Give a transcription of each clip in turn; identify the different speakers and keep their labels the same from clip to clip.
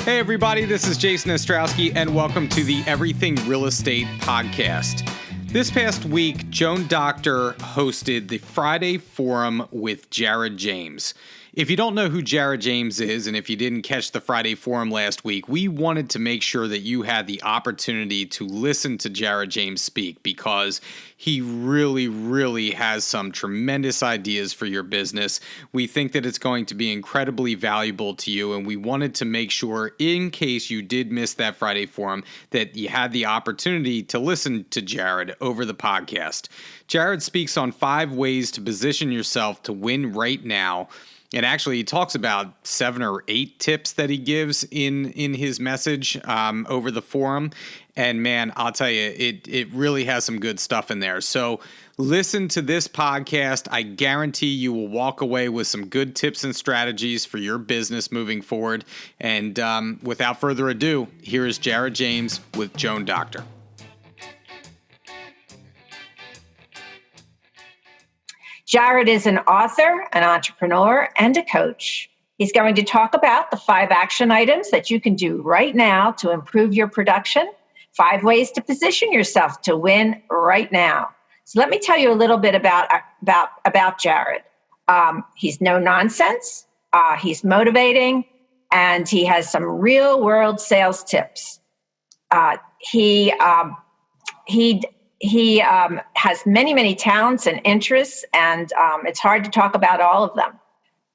Speaker 1: Hey everybody, this is Jason Ostrowski and welcome to the Everything Real Estate Podcast. This past week, Joan Docktor hosted the Friday Forum with Jared James. If you don't know who Jared James is, and if you didn't catch the Friday Forum last week, we wanted to make sure that you had the opportunity to listen to Jared James speak because he really has some tremendous ideas for your business. We think that it's going to be incredibly valuable to you, and we wanted to make sure, in case you did miss that Friday Forum, that you had the opportunity to listen to Jared over the podcast. Jared speaks on 5 ways to position yourself to win right now. And actually, he talks about 7 or 8 tips that he gives in his message over the forum. And man, I'll tell you, it really has some good stuff in there. So listen to this podcast. I guarantee you will walk away with some good tips and strategies for your business moving forward. And without further ado, here is Jared James with Joan Docktor.
Speaker 2: Jared is an author, an entrepreneur, and a coach. He's going to talk about the 5 action items that you can do right now to improve your production, 5 ways to position yourself to win right now. So let me tell you a little bit about Jared. He's no nonsense, he's motivating, and he has some real world sales tips. He has many talents and interests, and it's hard to talk about all of them.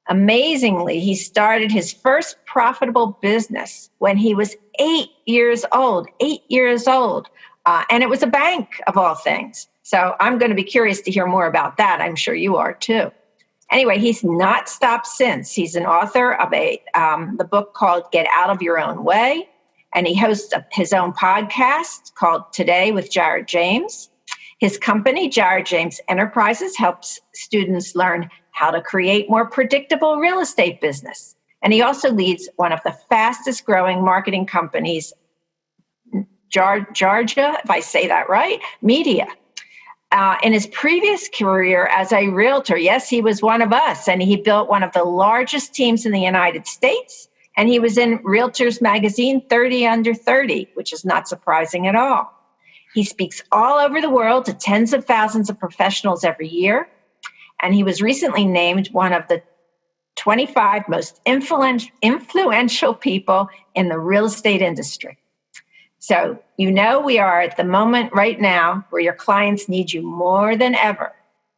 Speaker 2: Amazingly, he started his first profitable business when he was 8 years old, and it was a bank of all things. So I'm going to be curious to hear more about that. I'm sure you are too. Anyway, he's not stopped since. He's an author of the book called Get Out of Your Own Way. And he hosts his own podcast called Today with Jared James. His company, Jared James Enterprises, helps students learn how to create more predictable real estate business. And he also leads one of the fastest growing marketing companies, Georgia, if I say that right, Media. In his previous career as a realtor, yes, he was one of us, and he built one of the largest teams in the United States. And he was in Realtors magazine 30 Under 30, which is not surprising at all. He speaks all over the world to tens of thousands of professionals every year. And he was recently named one of the 25 most influential people in the real estate industry. So, we are at the moment right now where your clients need you more than ever.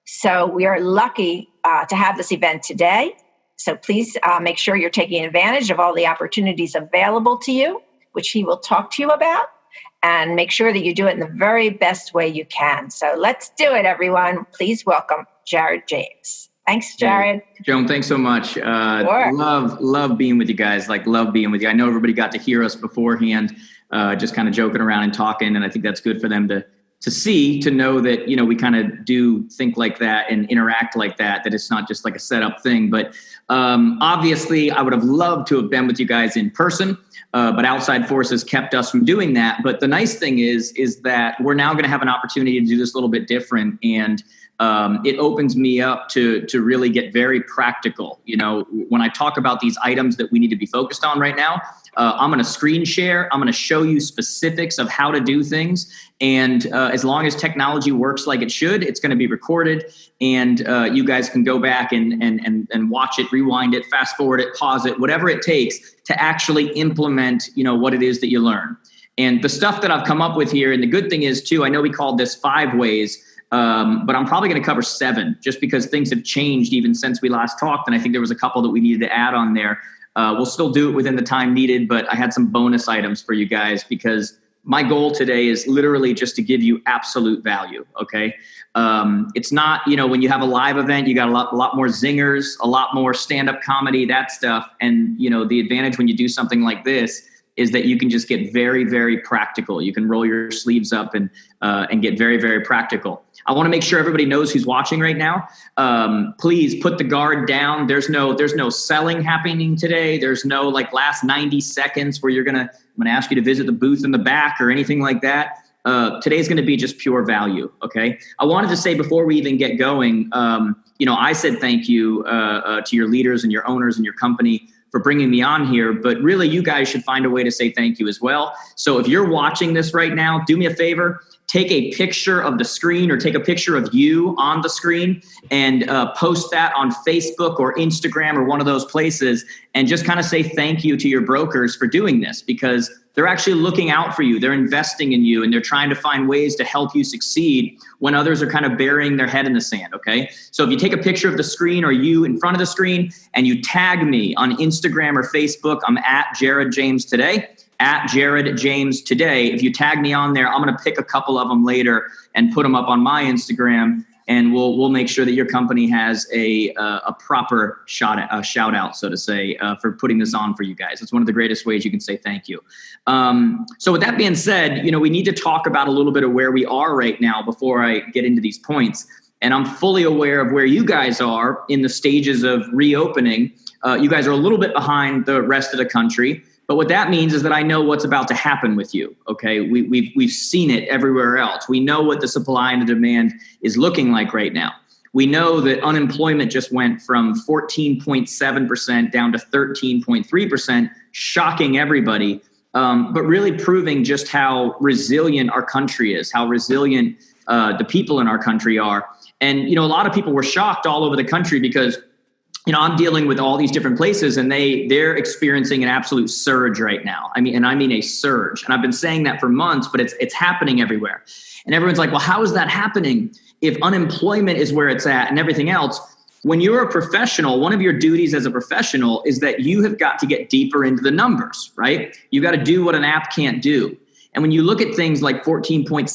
Speaker 2: So we are lucky to have this event today. So please make sure you're taking advantage of all the opportunities available to you, which he will talk to you about, and make sure that you do it in the very best way you can. So let's do it, everyone. Please welcome Jared James. Thanks, Jared.
Speaker 3: Hey, Joan, thanks so much.
Speaker 2: Sure.
Speaker 3: Love being with you guys. Love being with you. I know everybody got to hear us beforehand, just kind of joking around and talking, and I think that's good for them to see, to know that, we kind of do think like that and interact like that it's not just like a setup thing. But obviously, I would have loved to have been with you guys in person, but outside forces kept us from doing that. But the nice thing is that we're now going to have an opportunity to do this a little bit different. And it opens me up to really get very practical. When I talk about these items that we need to be focused on right now, I'm going to screen share. I'm going to show you specifics of how to do things. And as long as technology works like it should, it's going to be recorded. And you guys can go back and watch it, rewind it, fast forward it, pause it, whatever it takes to actually implement, what it is that you learn. And the stuff that I've come up with here, and the good thing is too, I know we called this 5 ways, but I'm probably going to cover 7 just because things have changed even since we last talked. And I think there was a couple that we needed to add on there. We'll still do it within the time needed, but I had some bonus items for you guys because my goal today is literally just to give you absolute value. Okay. It's not, when you have a live event, you got a lot more zingers, a lot more stand-up comedy, that stuff. And, the advantage when you do something like this is that you can just get very, very practical. You can roll your sleeves up and get very, very practical. I want to make sure everybody knows who's watching right now. Please put the guard down. There's no selling happening today. There's no last 90 seconds where I'm going to ask you to visit the booth in the back or anything like that. Today's going to be just pure value. Okay. I wanted to say before we even get going, I said thank you to your leaders and your owners and your company for bringing me on here, but really you guys should find a way to say thank you as well. So if you're watching this right now, do me a favor, take a picture of the screen or take a picture of you on the screen and post that on Facebook or Instagram or one of those places and just kind of say thank you to your brokers for doing this, because they're actually looking out for you. They're investing in you and they're trying to find ways to help you succeed when others are kind of burying their head in the sand, okay? So if you take a picture of the screen or you in front of the screen and you tag me on Instagram or Facebook, I'm at Jared James Today. At Jared James Today. If you tag me on there, I'm going to pick a couple of them later and put them up on my Instagram, and we'll make sure that your company has a proper shout out, so to say, for putting this on for you guys. It's one of the greatest ways you can say thank you. So with that being said, we need to talk about a little bit of where we are right now before I get into these points. And I'm fully aware of where you guys are in the stages of reopening. You guys are a little bit behind the rest of the country. But what that means is that I know what's about to happen with you, okay? We've seen it everywhere else. We know what the supply and the demand is looking like right now. We know that unemployment just went from 14.7% down to 13.3%, shocking everybody, but really proving just how resilient our country is, how resilient the people in our country are. And, a lot of people were shocked all over the country because I'm dealing with all these different places and they're experiencing an absolute surge right now. I mean a surge. And I've been saying that for months, but it's happening everywhere. And everyone's like, well, how is that happening if unemployment is where it's at and everything else? When you're a professional, one of your duties as a professional is that you have got to get deeper into the numbers, right? You got to do what an app can't do. And when you look at things like 14.7%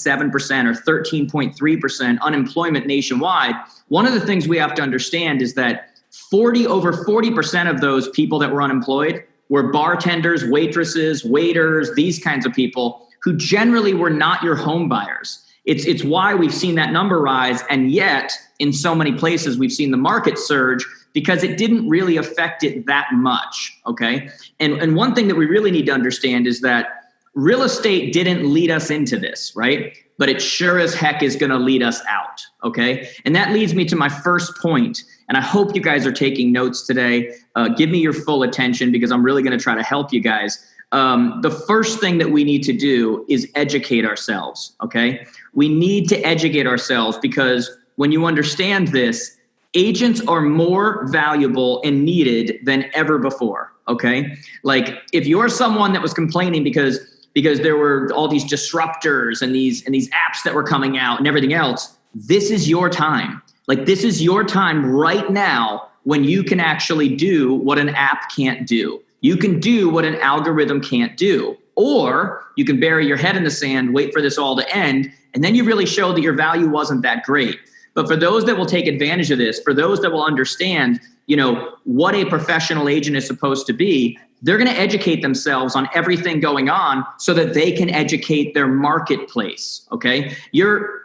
Speaker 3: or 13.3% unemployment nationwide, one of the things we have to understand is that over 40% of those people that were unemployed were bartenders, waitresses, waiters, these kinds of people who generally were not your home buyers. It's why we've seen that number rise. And yet in so many places, we've seen the market surge because it didn't really affect it that much. Okay. And one thing that we really need to understand is that real estate didn't lead us into this, right? But it sure as heck is going to lead us out. Okay. And that leads me to my first point. And I hope you guys are taking notes today. Give me your full attention because I'm really going to try to help you guys. The first thing that we need to do is educate ourselves. Okay. We need to educate ourselves because when you understand this, agents are more valuable and needed than ever before. Okay. Like if you're someone that was complaining because there were all these disruptors and these apps that were coming out and everything else, this is your time. Like this is your time right now when you can actually do what an app can't do. You can do what an algorithm can't do. Or you can bury your head in the sand, wait for this all to end, and then you really show that your value wasn't that great. But for those that will take advantage of this, for those that will understand, what a professional agent is supposed to be, they're going to educate themselves on everything going on so that they can educate their marketplace. Okay. Your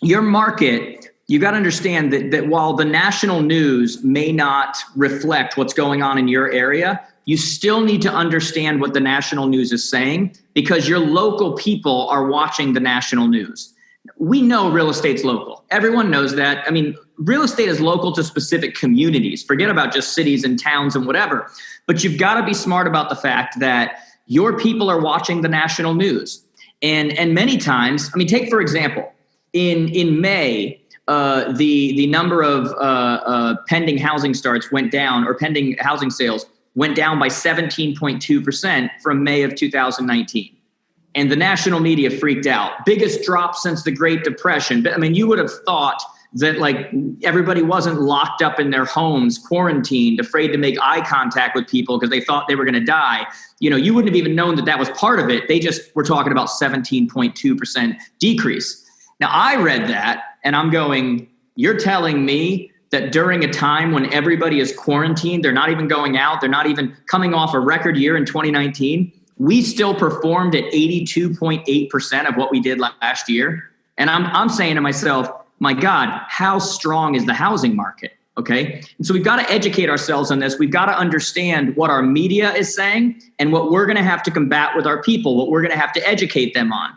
Speaker 3: market, you got to understand that while the national news may not reflect what's going on in your area, you still need to understand what the national news is saying because your local people are watching the national news. We know real estate's local. Everyone knows that. I mean, real estate is local to specific communities. Forget about just cities and towns and whatever. But you've got to be smart about the fact that your people are watching the national news. And many times, take, for example, in May, the number of pending housing starts went down, or pending housing sales went down by 17.2% from May of 2019. And the national media freaked out. Biggest drop since the Great Depression. But you would have thought that everybody wasn't locked up in their homes, quarantined, afraid to make eye contact with people because they thought they were going to die. You wouldn't have even known that was part of it. They just were talking about 17.2% decrease. Now I read that and I'm going, you're telling me that during a time when everybody is quarantined, they're not even going out, they're not even coming off a record year in 2019, we still performed at 82.8% of what we did last year. And I'm saying to myself, my God, how strong is the housing market? Okay. And so we've got to educate ourselves on this. We've got to understand what our media is saying and what we're going to have to combat with our people, what we're going to have to educate them on.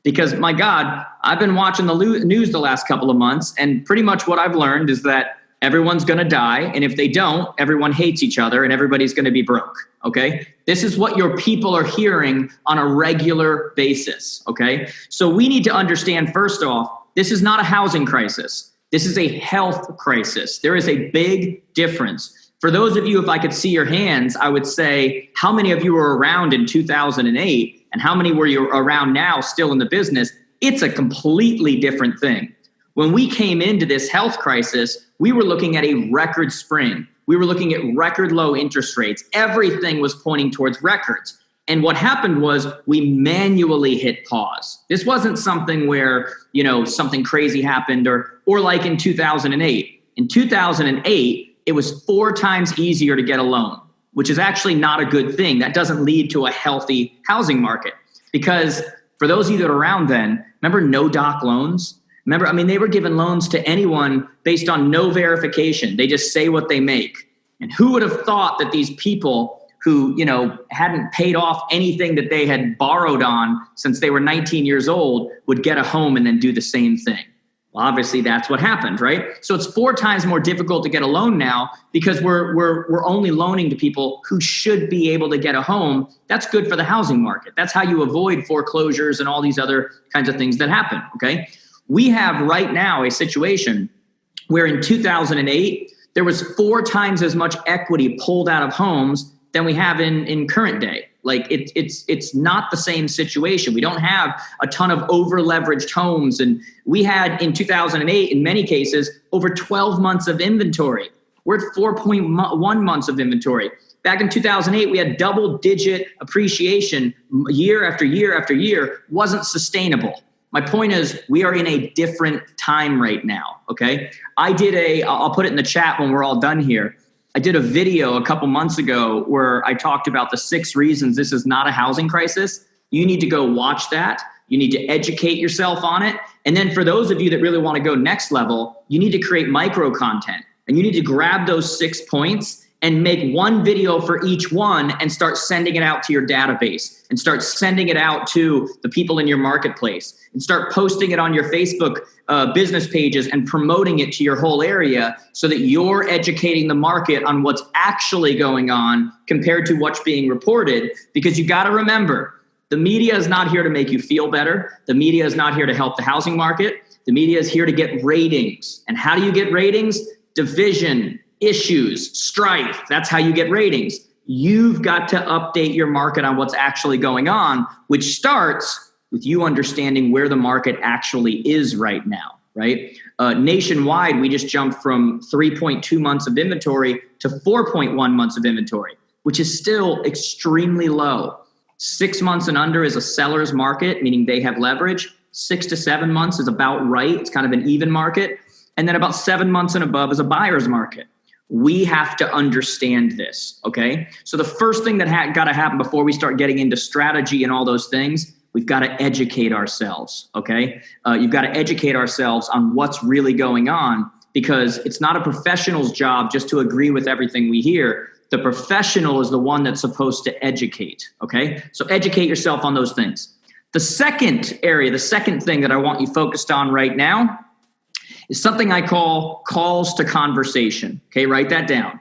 Speaker 3: Because my God, I've been watching the news the last couple of months, and pretty much what I've learned is that everyone's going to die. And if they don't, everyone hates each other and everybody's going to be broke. Okay. This is what your people are hearing on a regular basis. Okay. So we need to understand, first off, this is not a housing crisis. This is a health crisis. There is a big difference. For those of you, if I could see your hands, I would say, how many of you were around in 2008 and how many were you around now still in the business? It's a completely different thing. When we came into this health crisis, we were looking at a record spring. We were looking at record low interest rates. Everything was pointing towards records. And what happened was we manually hit pause. This wasn't something where, something crazy happened or like in 2008. In 2008, it was 4 times easier to get a loan, which is actually not a good thing. That doesn't lead to a healthy housing market. Because for those of you that are around then, remember no doc loans? They were giving loans to anyone based on no verification. They just say what they make. And who would have thought that these people who, hadn't paid off anything that they had borrowed on since they were 19 years old would get a home and then do the same thing? Well, obviously that's what happened, right? So it's 4 times more difficult to get a loan now because we're only loaning to people who should be able to get a home. That's good for the housing market. That's how you avoid foreclosures and all these other kinds of things that happen, okay? We have right now a situation where in 2008, there was 4 times as much equity pulled out of homes than we have in current day. Like it's not the same situation. We don't have a ton of over leveraged homes. And we had in 2008, in many cases, over 12 months of inventory. We're at 4.1 months of inventory. Back in 2008, we had double digit appreciation year after year after year. Wasn't sustainable. My point is we are in a different time right now. Okay. I'll put it in the chat when we're all done here. I did a video a couple months ago where I talked about the 6 reasons this is not a housing crisis. You need to go watch that. You need to educate yourself on it. And then for those of you that really want to go next level, you need to create micro content and you need to grab those 6 points and make one video for each one and start sending it out to your database and start sending it out to the people in your marketplace and start posting it on your Facebook business pages and promoting it to your whole area so that you're educating the market on what's actually going on compared to what's being reported. Because you got to remember, the media is not here to make you feel better. The media is not here to help the housing market. The media is here to get ratings. And how do you get ratings? Division, issues, strife. That's how you get ratings. You've got to update your market on what's actually going on, which starts with you understanding where the market actually is right now, right? Nationwide, we just jumped from 3.2 months of inventory to 4.1 months of inventory, which is still extremely low. 6 months and under is a seller's market, meaning they have leverage. 6 to 7 months is about right. It's kind of an even market. And then about 7 months and above is a buyer's market. We have to understand this, okay? So the first thing that got to happen before we start getting into strategy and all those things, we've got to educate ourselves, okay? You've got to educate ourselves on what's really going on because it's not a professional's job just to agree with everything we hear. The professional is the one that's supposed to educate, okay? So educate yourself on those things. The second area, the second thing that I want you focused on right now is something I call calls to conversation. Okay, write that down.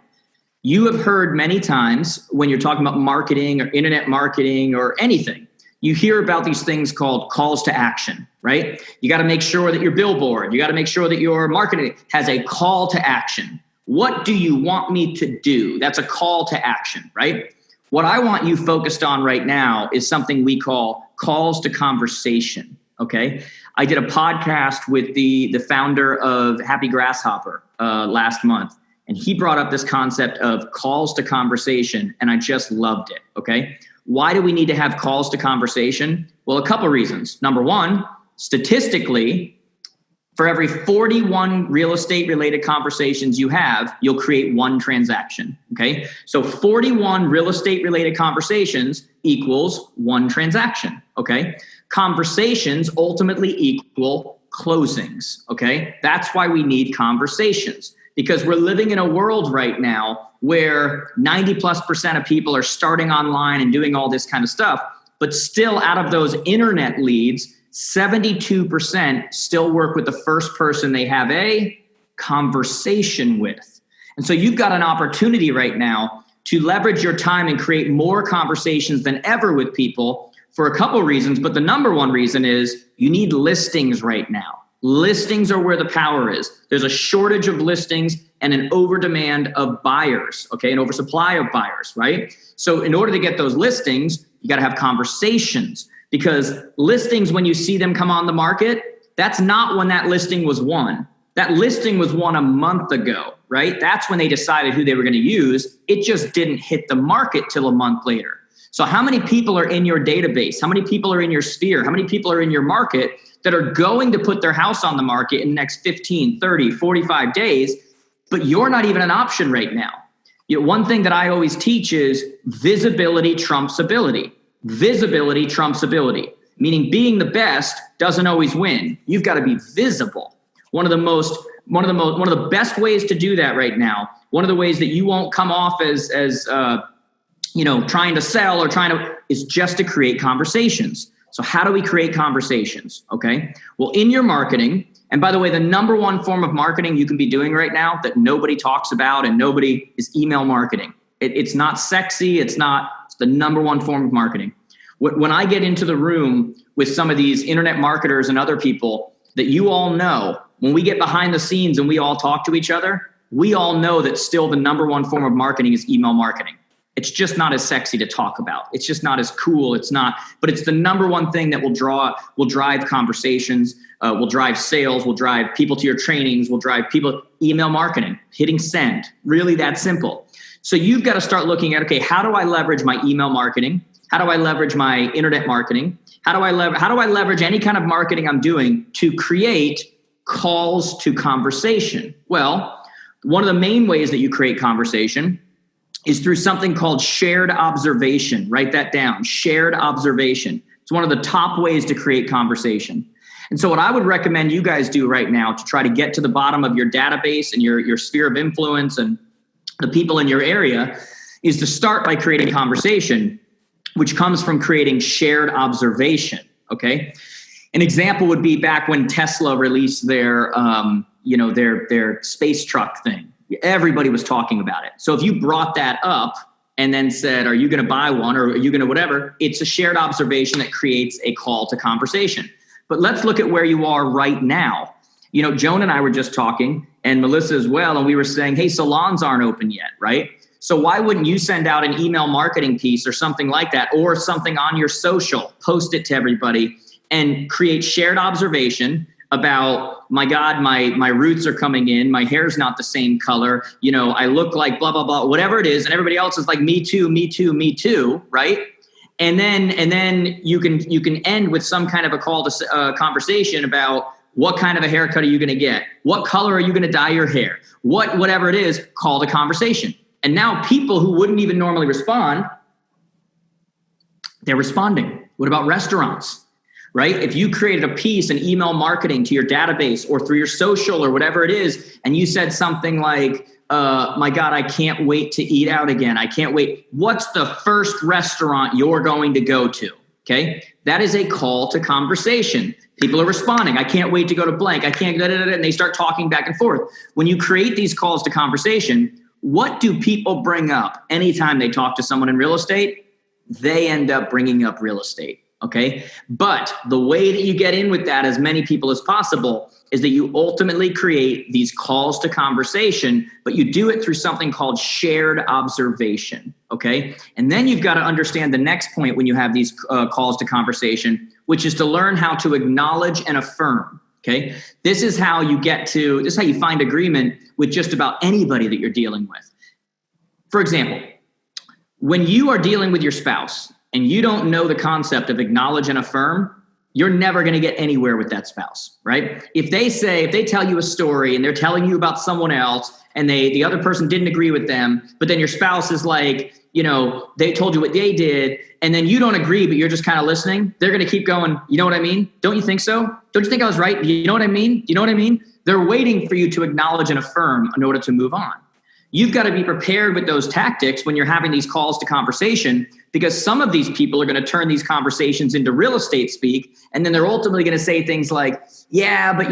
Speaker 3: You have heard many times when you're talking about marketing or internet marketing or anything, you hear about these things called calls to action, right? You got to make sure that your billboard, you got to make sure that your marketing has a call to action. What do you want me to do? That's a call to action, right? What I want you focused on right now is something we call calls to conversation. Okay. I did a podcast with the founder of Happy Grasshopper last month, and he brought up this concept of calls to conversation, and I just loved it. Okay. Why do we need to have calls to conversation? Well, a couple reasons. Number one, statistically, for every 41 real estate related conversations you have, you'll create 1 transaction. Okay. So 41 real estate related conversations equals 1 transaction. Okay. Conversations ultimately equal closings. Okay. That's why we need conversations, because we're living in a world right now where 90+% of people are starting online and doing all this kind of stuff, but still out of those internet leads, 72% still work with the first person they have a conversation with. And so you've got an opportunity right now to leverage your time and create more conversations than ever with people for a couple reasons. But the number one reason is you need listings right now. Listings are where the power is. There's a shortage of listings and an overdemand of buyers, okay? An oversupply of buyers, right? So in order to get those listings, you got to have conversations, because listings, when you see them come on the market, that's not when that listing was won. That listing was won a month ago, right? That's when they decided who they were going to use. It just didn't hit the market till a month later. So how many people are in your database? How many people are in your sphere? How many people are in your market that are going to put their house on the market in the next 15, 30, 45 days, but you're not even an option right now? You know, one thing that I always teach is visibility trumps ability. Visibility trumps ability, meaning being the best doesn't always win. You've got to be visible. One of the best ways to do that right now, one of the ways that you won't come off as trying to sell is just to create conversations. So how do we create conversations? Okay. Well, in your marketing, and by the way, the number one form of marketing you can be doing right now that nobody talks about and nobody is email marketing. It's not sexy. It's the number one form of marketing. When I get into the room with some of these internet marketers and other people that you all know, when we get behind the scenes and we all talk to each other, we all know that still the number one form of marketing is email marketing. It's just not as sexy to talk about. It's just not as cool. But it's the number one thing that will drive conversations, will drive sales, will drive people to your trainings, will drive people, email marketing, hitting send, really that simple. So you've got to start looking at, okay, how do I leverage my email marketing? How do I leverage my internet marketing? How do I leverage any kind of marketing I'm doing to create calls to conversation? Well, one of the main ways that you create conversation is through something called shared observation. Write that down, shared observation. It's one of the top ways to create conversation. And so what I would recommend you guys do right now to try to get to the bottom of your database and your sphere of influence and the people in your area is to start by creating conversation, which comes from creating shared observation, okay? An example would be back when Tesla released their space truck thing. Everybody was talking about it. So if you brought that up and then said, are you going to buy one or are you going to whatever? It's a shared observation that creates a call to conversation. But let's look at where you are right now. You know, Joan and I were just talking, and Melissa as well, and we were saying, hey, salons aren't open yet, right? So why wouldn't you send out an email marketing piece or something like that, or something on your social, post it to everybody and create shared observation about, my God, my roots are coming in, my hair's not the same color, you know, I look like blah, blah, blah, whatever it is. And everybody else is like, me too, me too, me too, right? And then you can end with some kind of a call to conversation about what kind of a haircut are you going to get? What color are you going to dye your hair? Whatever it is, call to conversation. And now people who wouldn't even normally respond, they're responding. What about restaurants, right? If you created a piece in email marketing to your database or through your social or whatever it is, and you said something like, my God, I can't wait to eat out again. I can't wait. What's the first restaurant you're going to go to? Okay. That is a call to conversation. People are responding. I can't wait to go to blank. I can't, and they start talking back and forth. When you create these calls to conversation, what do people bring up anytime they talk to someone in real estate? They end up bringing up real estate. Okay. But the way that you get in with that, as many people as possible, is that you ultimately create these calls to conversation, but you do it through something called shared observation. Okay. And then you've got to understand the next point when you have these calls to conversation, which is to learn how to acknowledge and affirm. Okay. This is how you find agreement with just about anybody that you're dealing with. For example, when you are dealing with your spouse and you don't know the concept of acknowledge and affirm, you're never going to get anywhere with that spouse, right? If they tell you a story and they're telling you about someone else and the other person didn't agree with them, but then your spouse is like, you know, they told you what they did and then you don't agree, but you're just kind of listening, they're going to keep going, you know what I mean? Don't you think so? Don't you think I was right? You know what I mean? You know what I mean? They're waiting for you to acknowledge and affirm in order to move on. You've got to be prepared with those tactics when you're having these calls to conversation, because some of these people are going to turn these conversations into real estate speak. And then they're ultimately going to say things like, yeah, but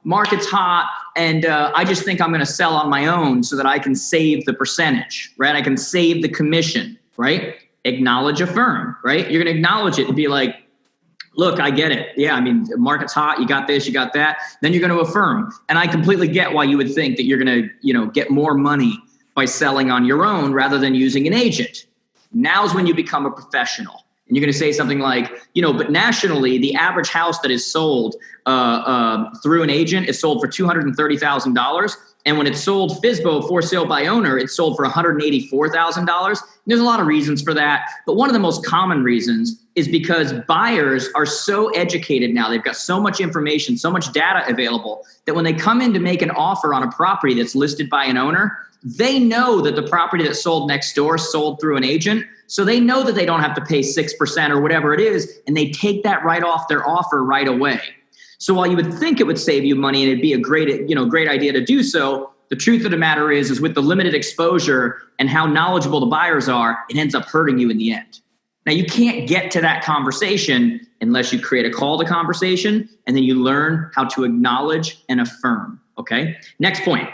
Speaker 3: market's hot. And I just think I'm going to sell on my own so that I can save the percentage, right? I can save the commission, right? Acknowledge a firm, right? You're going to acknowledge it and be like, look, I get it. Yeah, I mean, the market's hot. You got this, you got that. Then you're going to affirm. And I completely get why you would think that you're going to, get more money by selling on your own rather than using an agent. Now's when you become a professional. And you're going to say something like, but nationally, the average house that is sold through an agent is sold for $230,000. And when it's sold FSBO, for sale by owner, it's sold for $184,000. There's a lot of reasons for that. But one of the most common reasons is because buyers are so educated now. They've got so much information, so much data available that when they come in to make an offer on a property that's listed by an owner, they know that the property that sold next door sold through an agent. So they know that they don't have to pay 6% or whatever it is. And they take that right off their offer right away. So while you would think it would save you money and it'd be a great idea to do so, the truth of the matter is with the limited exposure and how knowledgeable the buyers are, it ends up hurting you in the end. Now, you can't get to that conversation unless you create a call to conversation and then you learn how to acknowledge and affirm. Okay. Next point.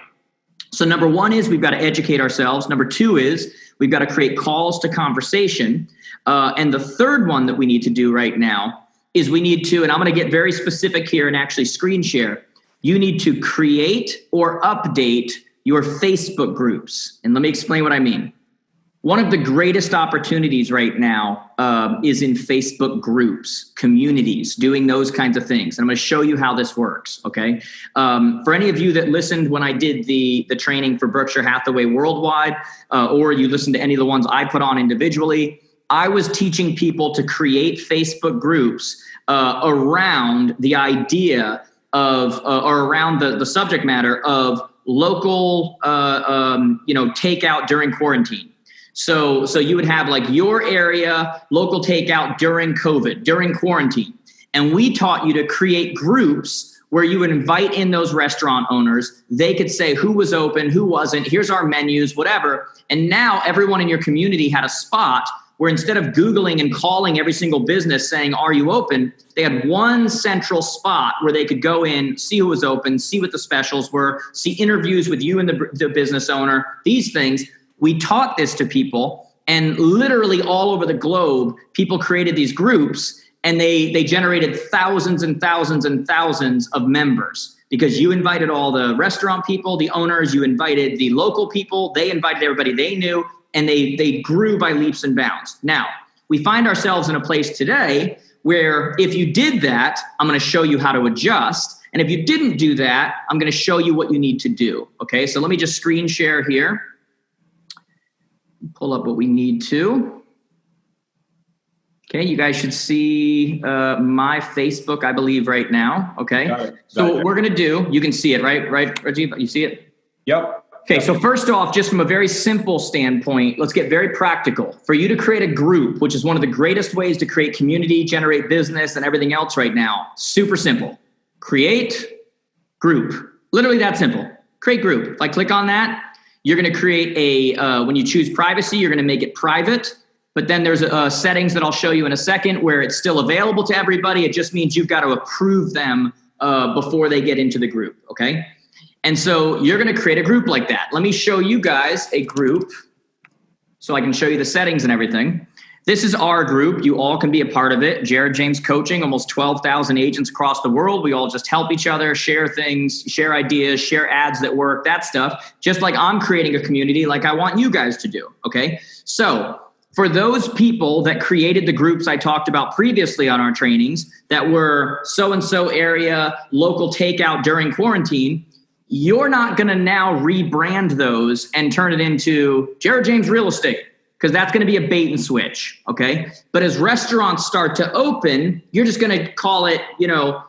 Speaker 3: So number one is we've got to educate ourselves. Number two is we've got to create calls to conversation. And the third one that we need to do right now is we need to, and I'm going to get very specific here and actually screen share. You need to create or update your Facebook groups. And let me explain what I mean. One of the greatest opportunities right now is in Facebook groups, communities, doing those kinds of things. And I'm going to show you how this works, okay? For any of you that listened when I did the training for Berkshire Hathaway Worldwide, or you listened to any of the ones I put on individually, I was teaching people to create Facebook groups around the idea of, or around the subject matter of local, takeout during quarantine. So you would have like your area, local takeout during COVID, during quarantine. And we taught you to create groups where you would invite in those restaurant owners. They could say who was open, who wasn't, here's our menus, whatever. And now everyone in your community had a spot where instead of Googling and calling every single business saying, are you open? They had one central spot where they could go in, see who was open, see what the specials were, see interviews with you and the business owner, these things. We taught this to people, and literally all over the globe, people created these groups, and they generated thousands and thousands and thousands of members because you invited all the restaurant people, the owners, you invited the local people, they invited everybody they knew, and they grew by leaps and bounds. Now, we find ourselves in a place today where if you did that, I'm going to show you how to adjust. And if you didn't do that, I'm going to show you what you need to do. Okay, so let me just screen share here. Pull up what we need to. Okay, you guys should see my Facebook, I believe, right now. Okay, so what we're going to do, you can see it, right, Rajiv? You see it?
Speaker 4: Yep.
Speaker 3: Okay, so first off, just from a very simple standpoint, let's get very practical. For you to create a group, which is one of the greatest ways to create community, generate business, and everything else right now, super simple. Create group. Literally that simple. Create group. If I click on that, you're going to create when you choose privacy, you're going to make it private. But then there's settings that I'll show you in a second where it's still available to everybody. It just means you've got to approve them before they get into the group, okay? And so you're going to create a group like that. Let me show you guys a group so I can show you the settings and everything. This is our group. You all can be a part of it. Jared James Coaching, almost 12,000 agents across the world. We all just help each other, share things, share ideas, share ads that work, that stuff. Just like I'm creating a community like I want you guys to do, okay? So for those people that created the groups I talked about previously on our trainings that were so-and-so area, local takeout during quarantine, you're not going to now rebrand those and turn it into Jared James Real Estate, because that's going to be a bait and switch, okay? But as restaurants start to open, you're just going to call it,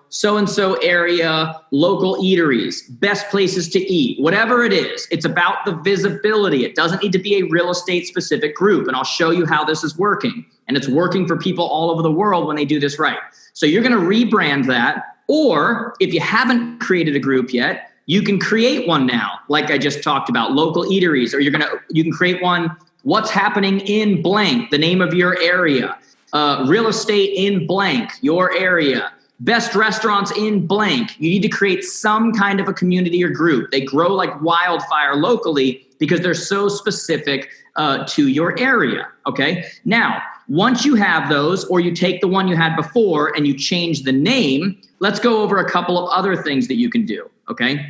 Speaker 3: so-and-so area, local eateries, best places to eat, whatever it is. It's about the visibility. It doesn't need to be a real estate specific group, and I'll show you how this is working. And it's working for people all over the world when they do this right. So you're going to rebrand that, or if you haven't created a group yet, You can create one now, like I just talked about, local eateries, or you can create one, what's happening in blank, the name of your area, real estate in blank, your area, best restaurants in blank. You need to create some kind of a community or group. They grow like wildfire locally because they're so specific to your area, okay? Now, once you have those, or you take the one you had before and you change the name, let's go over a couple of other things that you can do, okay?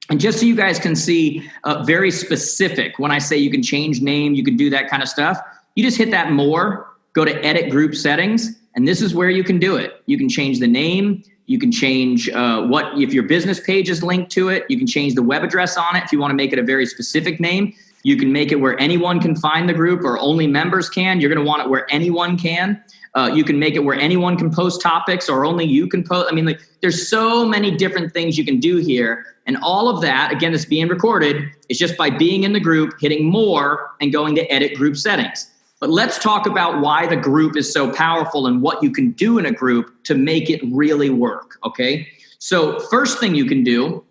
Speaker 3: And just so you guys can see very specific, when I say you can change name, you can do that kind of stuff, you just hit that more, go to edit group settings, and this is where you can do it. You can change the name, you can change if your business page is linked to it, you can change the web address on it if you want to make it a very specific name. You can make it where anyone can find the group or only members can. You're going to want it where anyone can. You can make it where anyone can post topics or only you can post. I mean, like, there's so many different things you can do here. And all of that, again, it's being recorded, is just by being in the group, hitting more, and going to edit group settings. But let's talk about why the group is so powerful and what you can do in a group to make it really work, okay? So first thing you can do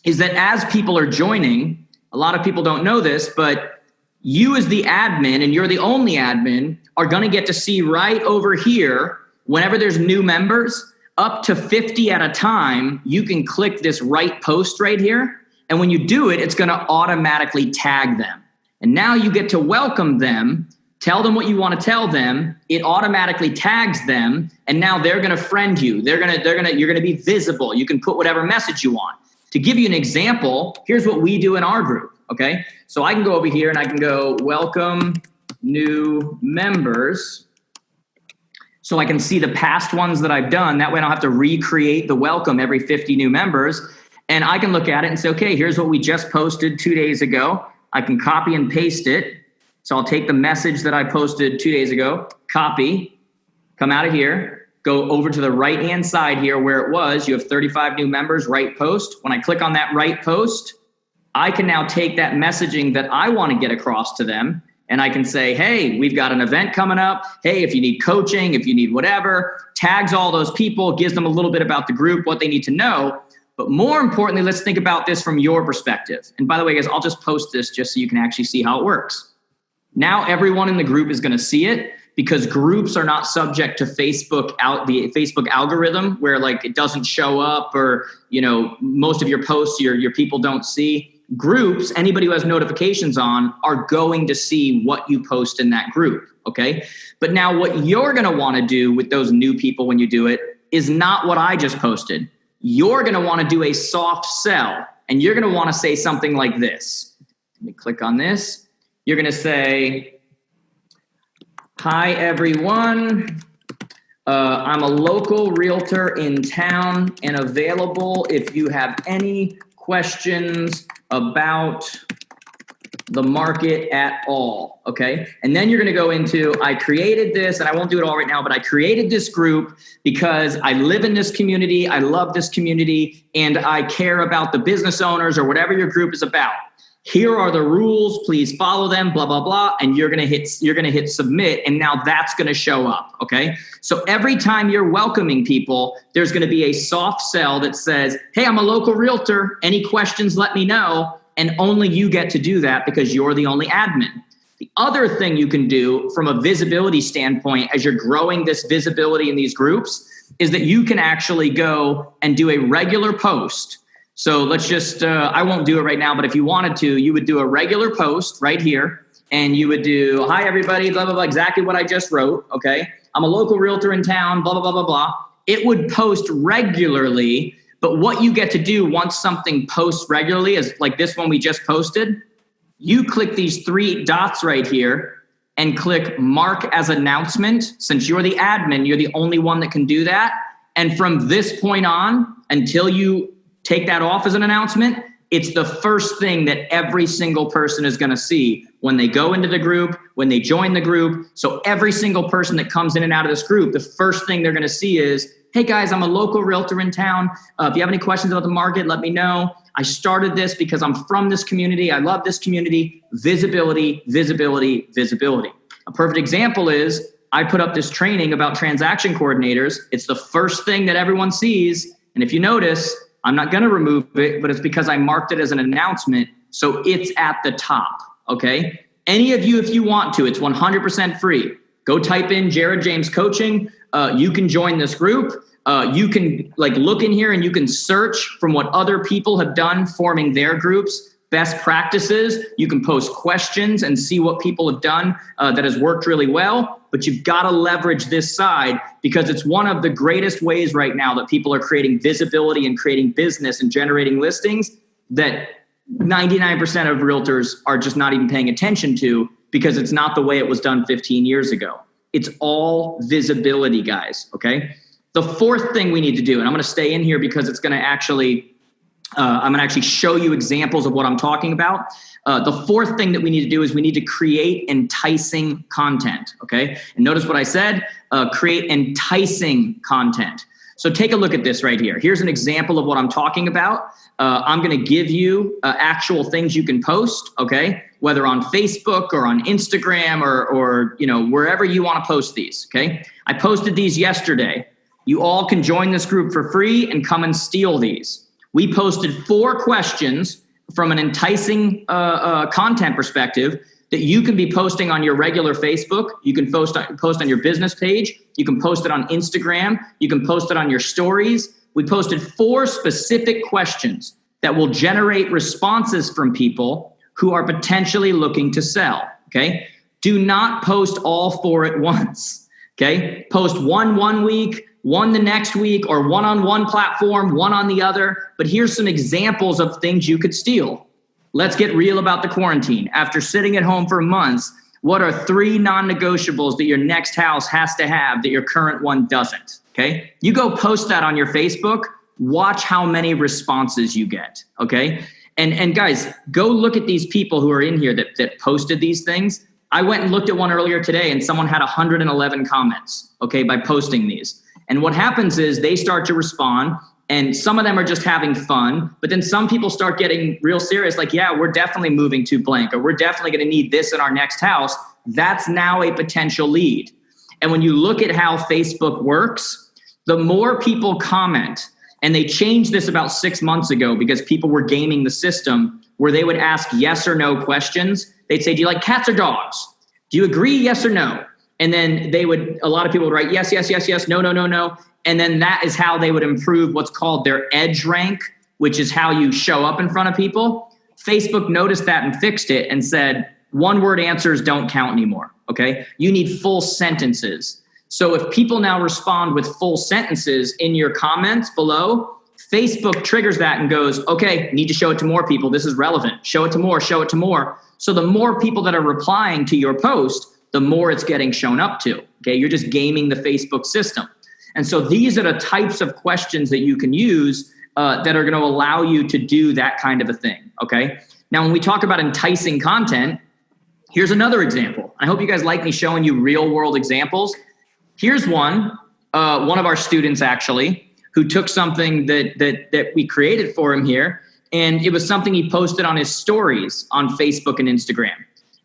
Speaker 3: is that as people are joining, a lot of people don't know this, but you as the admin, and you're the only admin, are going to get to see right over here, whenever there's new members, up to 50 at a time, you can click this right post right here. And when you do it, it's going to automatically tag them. And now you get to welcome them, tell them what you want to tell them. It automatically tags them. And now they're going to friend you. You're going to be visible. You can put whatever message you want. To give you an example, here's what we do in our group. Okay. So I can go over here and I can go welcome new members. So I can see the past ones that I've done. That way I don't have to recreate the welcome every 50 new members. And I can look at it and say, okay, here's what we just posted 2 days ago. I can copy and paste it. So I'll take the message that I posted 2 days ago, copy, come out of here, go over to the right-hand side here where it was. You have 35 new members, right post. When I click on that right post, I can now take that messaging that I want to get across to them, and I can say, hey, we've got an event coming up. Hey, if you need coaching, if you need whatever, tags all those people, gives them a little bit about the group, what they need to know. But more importantly, let's think about this from your perspective. And by the way, guys, I'll just post this just so you can actually see how it works. Now everyone in the group is going to see it, because groups are not subject to the Facebook algorithm, where like it doesn't show up, or, you know, most of your posts your people don't see. Groups, anybody who has notifications on, are going to see what you post in that group, okay? But now what you're going to want to do with those new people when you do it is not what I just posted. You're going to want to do a soft sell, and you're going to want to say something like this. Let me click on this. You're going to say, hi, everyone. I'm a local realtor in town and available if you have any questions about the market at all, okay? And then you're gonna go into, I created this, and I won't do it all right now, but I created this group because I live in this community, I love this community, and I care about the business owners, or whatever your group is about. Here are the rules, please follow them, blah, blah, blah, and you're gonna hit submit, and now that's gonna show up, okay? So every time you're welcoming people, there's gonna be a soft sell that says, hey, I'm a local realtor, any questions, let me know, and only you get to do that because you're the only admin. The other thing you can do from a visibility standpoint as you're growing this visibility in these groups is that you can actually go and do a regular post. So let's just, I won't do it right now, but if you wanted to, you would do a regular post right here, and you would do, hi, everybody, blah, blah, blah, exactly what I just wrote, okay? I'm a local realtor in town, blah, blah, blah, blah, blah. It would post regularly, but what you get to do once something posts regularly is like this one we just posted. You click these 3 dots right here and click mark as announcement. Since you're the admin, you're the only one that can do that. And from this point on, until you take that off as an announcement, it's the first thing that every single person is going to see when they go into the group, when they join the group. So every single person that comes in and out of this group, the first thing they're going to see is, hey guys, I'm a local realtor in town. If you have any questions about the market, let me know. I started this because I'm from this community. I love this community. Visibility, visibility, visibility. A perfect example is I put up this training about transaction coordinators. It's the first thing that everyone sees. And if you notice, I'm not going to remove it, but it's because I marked it as an announcement. So it's at the top. Okay. Any of you, if you want to, it's 100% free. Go type in Jared James Coaching. You can join this group. You can look in here and you can search from what other people have done forming their groups, best practices. You can post questions and see what people have done that has worked really well. But you've got to leverage this side because it's one of the greatest ways right now that people are creating visibility and creating business and generating listings that 99% of realtors are just not even paying attention to because it's not the way it was done 15 years ago. It's all visibility, guys, okay? The fourth thing we need to do, and I'm going to stay in here because it's going to actually, I'm going to actually show you examples of what I'm talking about. The fourth thing that we need to do is we need to create enticing content, okay? And notice what I said, create enticing content. So take a look at this right here. Here's an example of what I'm talking about. I'm going to give you actual things you can post, okay? Whether on Facebook or on Instagram or wherever you want to post these, okay? I posted these yesterday. You all can join this group for free and come and steal these. We posted 4 questions from an enticing content perspective that you can be posting on your regular Facebook. You can post on your business page. You can post it on Instagram. You can post it on your stories. We posted 4 specific questions that will generate responses from people who are potentially looking to sell, okay? Do not post all 4 at once, okay? Post one week, one the next week, or one on one platform, one on the other. But here's some examples of things you could steal. Let's get real about the quarantine. After sitting at home for months, what are 3 non-negotiables that your next house has to have that your current one doesn't? Okay. You go post that on your Facebook, watch how many responses you get. Okay. And guys, go look at these people who are in here that posted these things. I went and looked at one earlier today and someone had 111 comments, okay, by posting these. And what happens is they start to respond. And some of them are just having fun, but then some people start getting real serious, like, yeah, we're definitely moving to blank, or we're definitely going to need this in our next house. That's now a potential lead. And when you look at how Facebook works, the more people comment, and they changed this about 6 months ago because people were gaming the system where they would ask yes or no questions. They'd say, do you like cats or dogs? Do you agree, yes or no? And then a lot of people would write yes, yes, yes, yes, no, no, no, no. And then that is how they would improve what's called their edge rank, which is how you show up in front of people. Facebook noticed that and fixed it and said, 1-word answers don't count anymore, okay? You need full sentences. So if people now respond with full sentences in your comments below, Facebook triggers that and goes, okay, need to show it to more people. This is relevant. Show it to more, show it to more. So the more people that are replying to your post, the more it's getting shown up to, okay? You're just gaming the Facebook system. And so these are the types of questions that you can use that are going to allow you to do that kind of a thing, okay? Now, when we talk about enticing content, here's another example. I hope you guys like me showing you real world examples. Here's one of our students actually, who took something that we created for him here, and it was something he posted on his stories on Facebook and Instagram.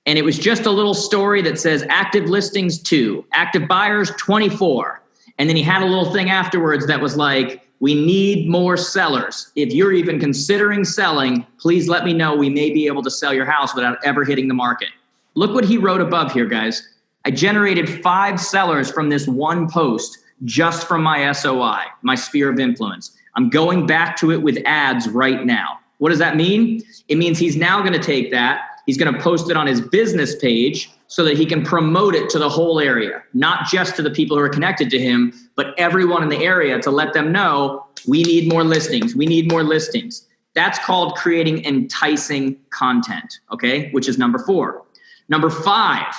Speaker 3: And it was just a little story that says active listings 2, active buyers 24. And then he had a little thing afterwards that was like, we need more sellers. If you're even considering selling, please let me know. We may be able to sell your house without ever hitting the market. Look what he wrote above here, guys. I generated 5 sellers from this one post just from my SOI, my sphere of influence. I'm going back to it with ads right now. What does that mean? It means he's now going to take that. He's going to post it on his business page so that he can promote it to the whole area, not just to the people who are connected to him, but everyone in the area to let them know we need more listings. We need more listings. That's called creating enticing content, okay? Which is number 4. Number 5,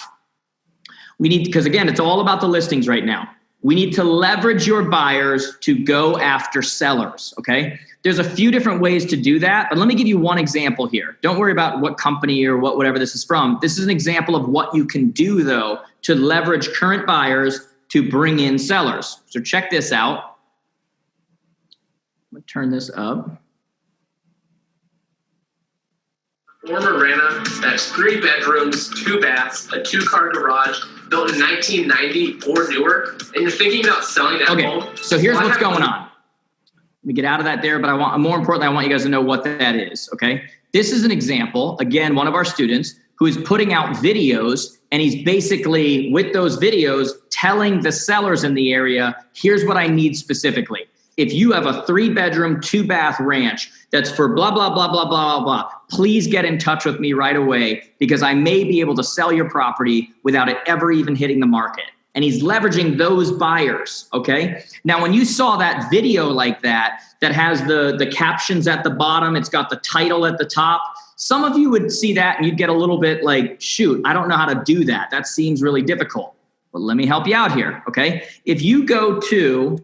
Speaker 3: we need, because again, it's all about the listings right now. We need to leverage your buyers to go after sellers, okay? There's a few different ways to do that, but let me give you one example here. Don't worry about what company or whatever this is from. This is an example of what you can do, though, to leverage current buyers to bring in sellers. So check this out. I'm going to turn this up.
Speaker 4: Former Rana that's 3 bedrooms, 2 baths, a 2-car garage, built in 1990 or newer, and you're thinking about selling that home.
Speaker 3: So here's what's going on. Let me get out of that there, but more importantly, I want you guys to know what that is, okay? This is an example, again, one of our students who is putting out videos, and he's basically, with those videos, telling the sellers in the area, here's what I need specifically. If you have a 3-bedroom, 2-bath ranch that's for blah, blah, blah, blah, blah, blah, blah, please get in touch with me right away because I may be able to sell your property without it ever even hitting the market. And he's leveraging those buyers, okay? Now, when you saw that video like that has the captions at the bottom, it's got the title at the top, some of you would see that and you'd get a little bit like, shoot, I don't know how to do that. That seems really difficult. Well, let me help you out here, okay? If you go to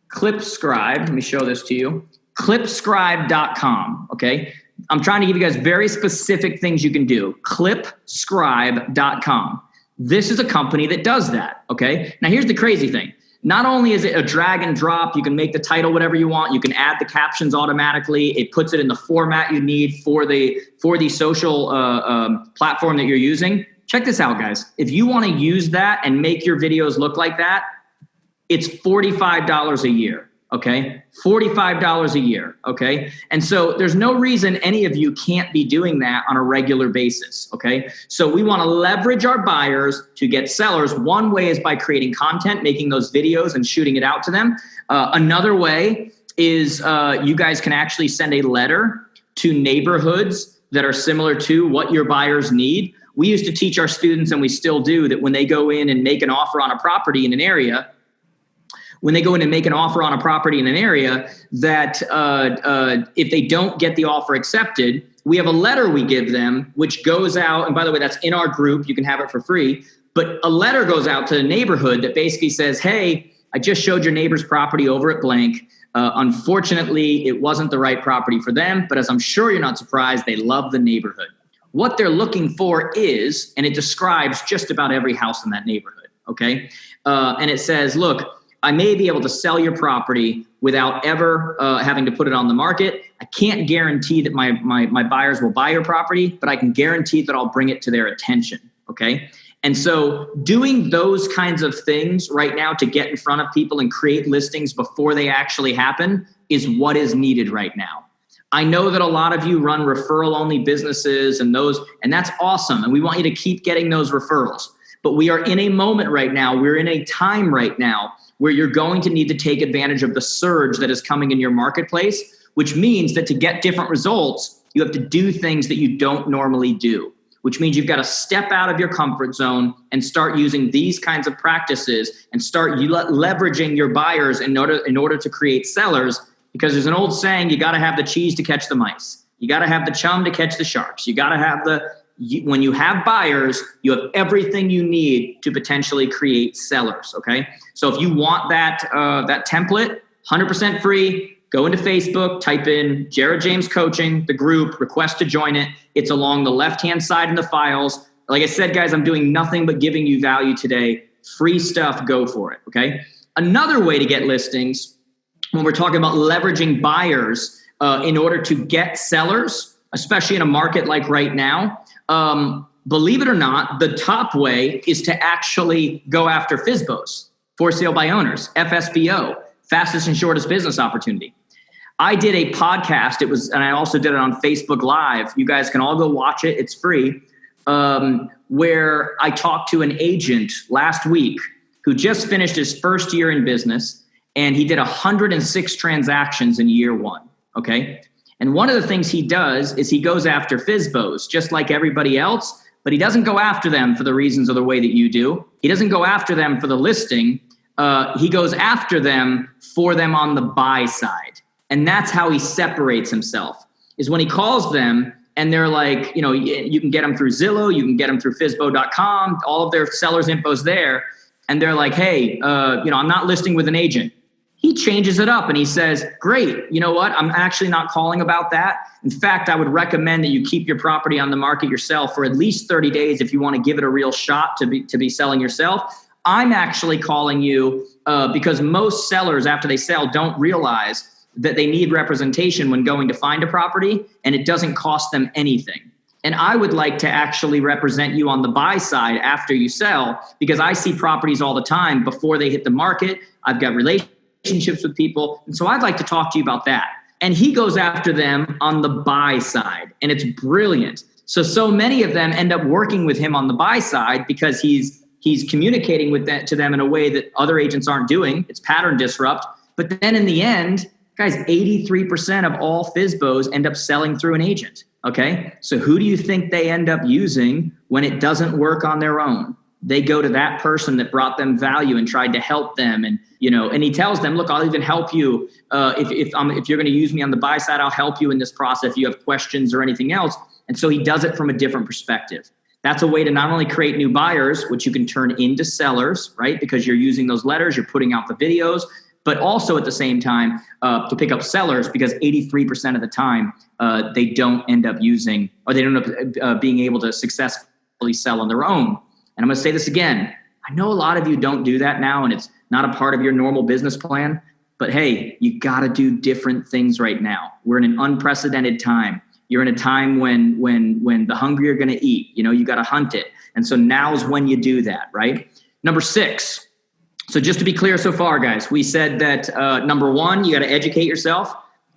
Speaker 3: Clipscribe, let me show this to you, clipscribe.com, okay? I'm trying to give you guys very specific things you can do, clipscribe.com. This is a company that does that, okay? Now, here's the crazy thing. Not only is it a drag and drop, you can make the title whatever you want. You can add the captions automatically. It puts it in the format you need for the social platform that you're using. Check this out, guys. If you want to use that and make your videos look like that, it's $45 a year. Okay, $45 a year, okay? And so there's no reason any of you can't be doing that on a regular basis, okay? So we wanna leverage our buyers to get sellers. One way is by creating content, making those videos and shooting it out to them. Another way is you guys can actually send a letter to neighborhoods that are similar to what your buyers need. We used to teach our students, and we still do, that when they go in and make an offer on a property in an area, that if they don't get the offer accepted, we have a letter we give them, which goes out. And by the way, that's in our group. You can have it for free. But a letter goes out to the neighborhood that basically says, hey, I just showed your neighbor's property over at blank. Unfortunately, it wasn't the right property for them. But as I'm sure you're not surprised, they love the neighborhood. What they're looking for is, and it describes just about every house in that neighborhood, okay? And it says, look, I may be able to sell your property without ever having to put it on the market. I can't guarantee that my buyers will buy your property, but I can guarantee that I'll bring it to their attention, okay? And so doing those kinds of things right now to get in front of people and create listings before they actually happen is what is needed right now. I know that a lot of you run referral-only businesses and that's awesome, and we want you to keep getting those referrals. But we are in a moment right now, we're in a time right now where you're going to need to take advantage of the surge that is coming in your marketplace, which means that to get different results, you have to do things that you don't normally do, which means you've got to step out of your comfort zone and start using these kinds of practices and start leveraging your buyers in order to create sellers, because there's an old saying, you got to have the cheese to catch the mice. You got to have the chum to catch the sharks. You got to have when you have buyers, you have everything you need to potentially create sellers, okay? So if you want that template, 100% free, go into Facebook, type in Jared James Coaching, the group, request to join it. It's along the left-hand side in the files. Like I said, guys, I'm doing nothing but giving you value today. Free stuff, go for it, okay? Another way to get listings, when we're talking about leveraging buyers in order to get sellers, especially in a market like right now, believe it or not, the top way is to actually go after FSBOs, for sale by owners, FSBO, fastest and shortest business opportunity. I did a podcast, and I also did it on Facebook Live. You guys can all go watch it. It's free. Where I talked to an agent last week who just finished his first year in business, and he did 106 transactions in year one. Okay. And one of the things he does is he goes after FSBOs, just like everybody else, but he doesn't go after them for the reasons or the way that you do. He doesn't go after them for the listing. He goes after them for them on the buy side. And that's how he separates himself, is when he calls them and they're like, you can get them through Zillow, you can get them through FSBO.com, all of their sellers' info's there. And they're like, hey, I'm not listing with an agent. He changes it up and he says, great, you know what? I'm actually not calling about that. In fact, I would recommend that you keep your property on the market yourself for at least 30 days if you want to give it a real shot to be selling yourself. I'm actually calling you because most sellers, after they sell, don't realize that they need representation when going to find a property, and it doesn't cost them anything. And I would like to actually represent you on the buy side after you sell, because I see properties all the time before they hit the market. I've got relationships relationships with people. And so I'd like to talk to you about that. And he goes after them on the buy side, and it's brilliant. So many of them end up working with him on the buy side because he's communicating with that to them in a way that other agents aren't doing. It's pattern disrupt. But then in the end, guys, 83% of all FSBOs end up selling through an agent. Okay. So who do you think they end up using when it doesn't work on their own? They go to that person that brought them value and tried to help them. And, and he tells them, look, I'll even help you. If you're going to use me on the buy side, I'll help you in this process if you have questions or anything else. And so he does it from a different perspective. That's a way to not only create new buyers, which you can turn into sellers, right? Because you're using those letters, you're putting out the videos, but also at the same time to pick up sellers, because 83% of the time they don't end up using, or they don't end up being able to successfully sell on their own. And I'm going to say this again. I know a lot of you don't do that now, and it's not a part of your normal business plan, but hey, you got to do different things right now. We're in an unprecedented time. You're in a time when the hungry are going to eat, you got to hunt it. And so now's when you do that, right? Number 6. So just to be clear so far, guys, we said that number 1, you got to educate yourself.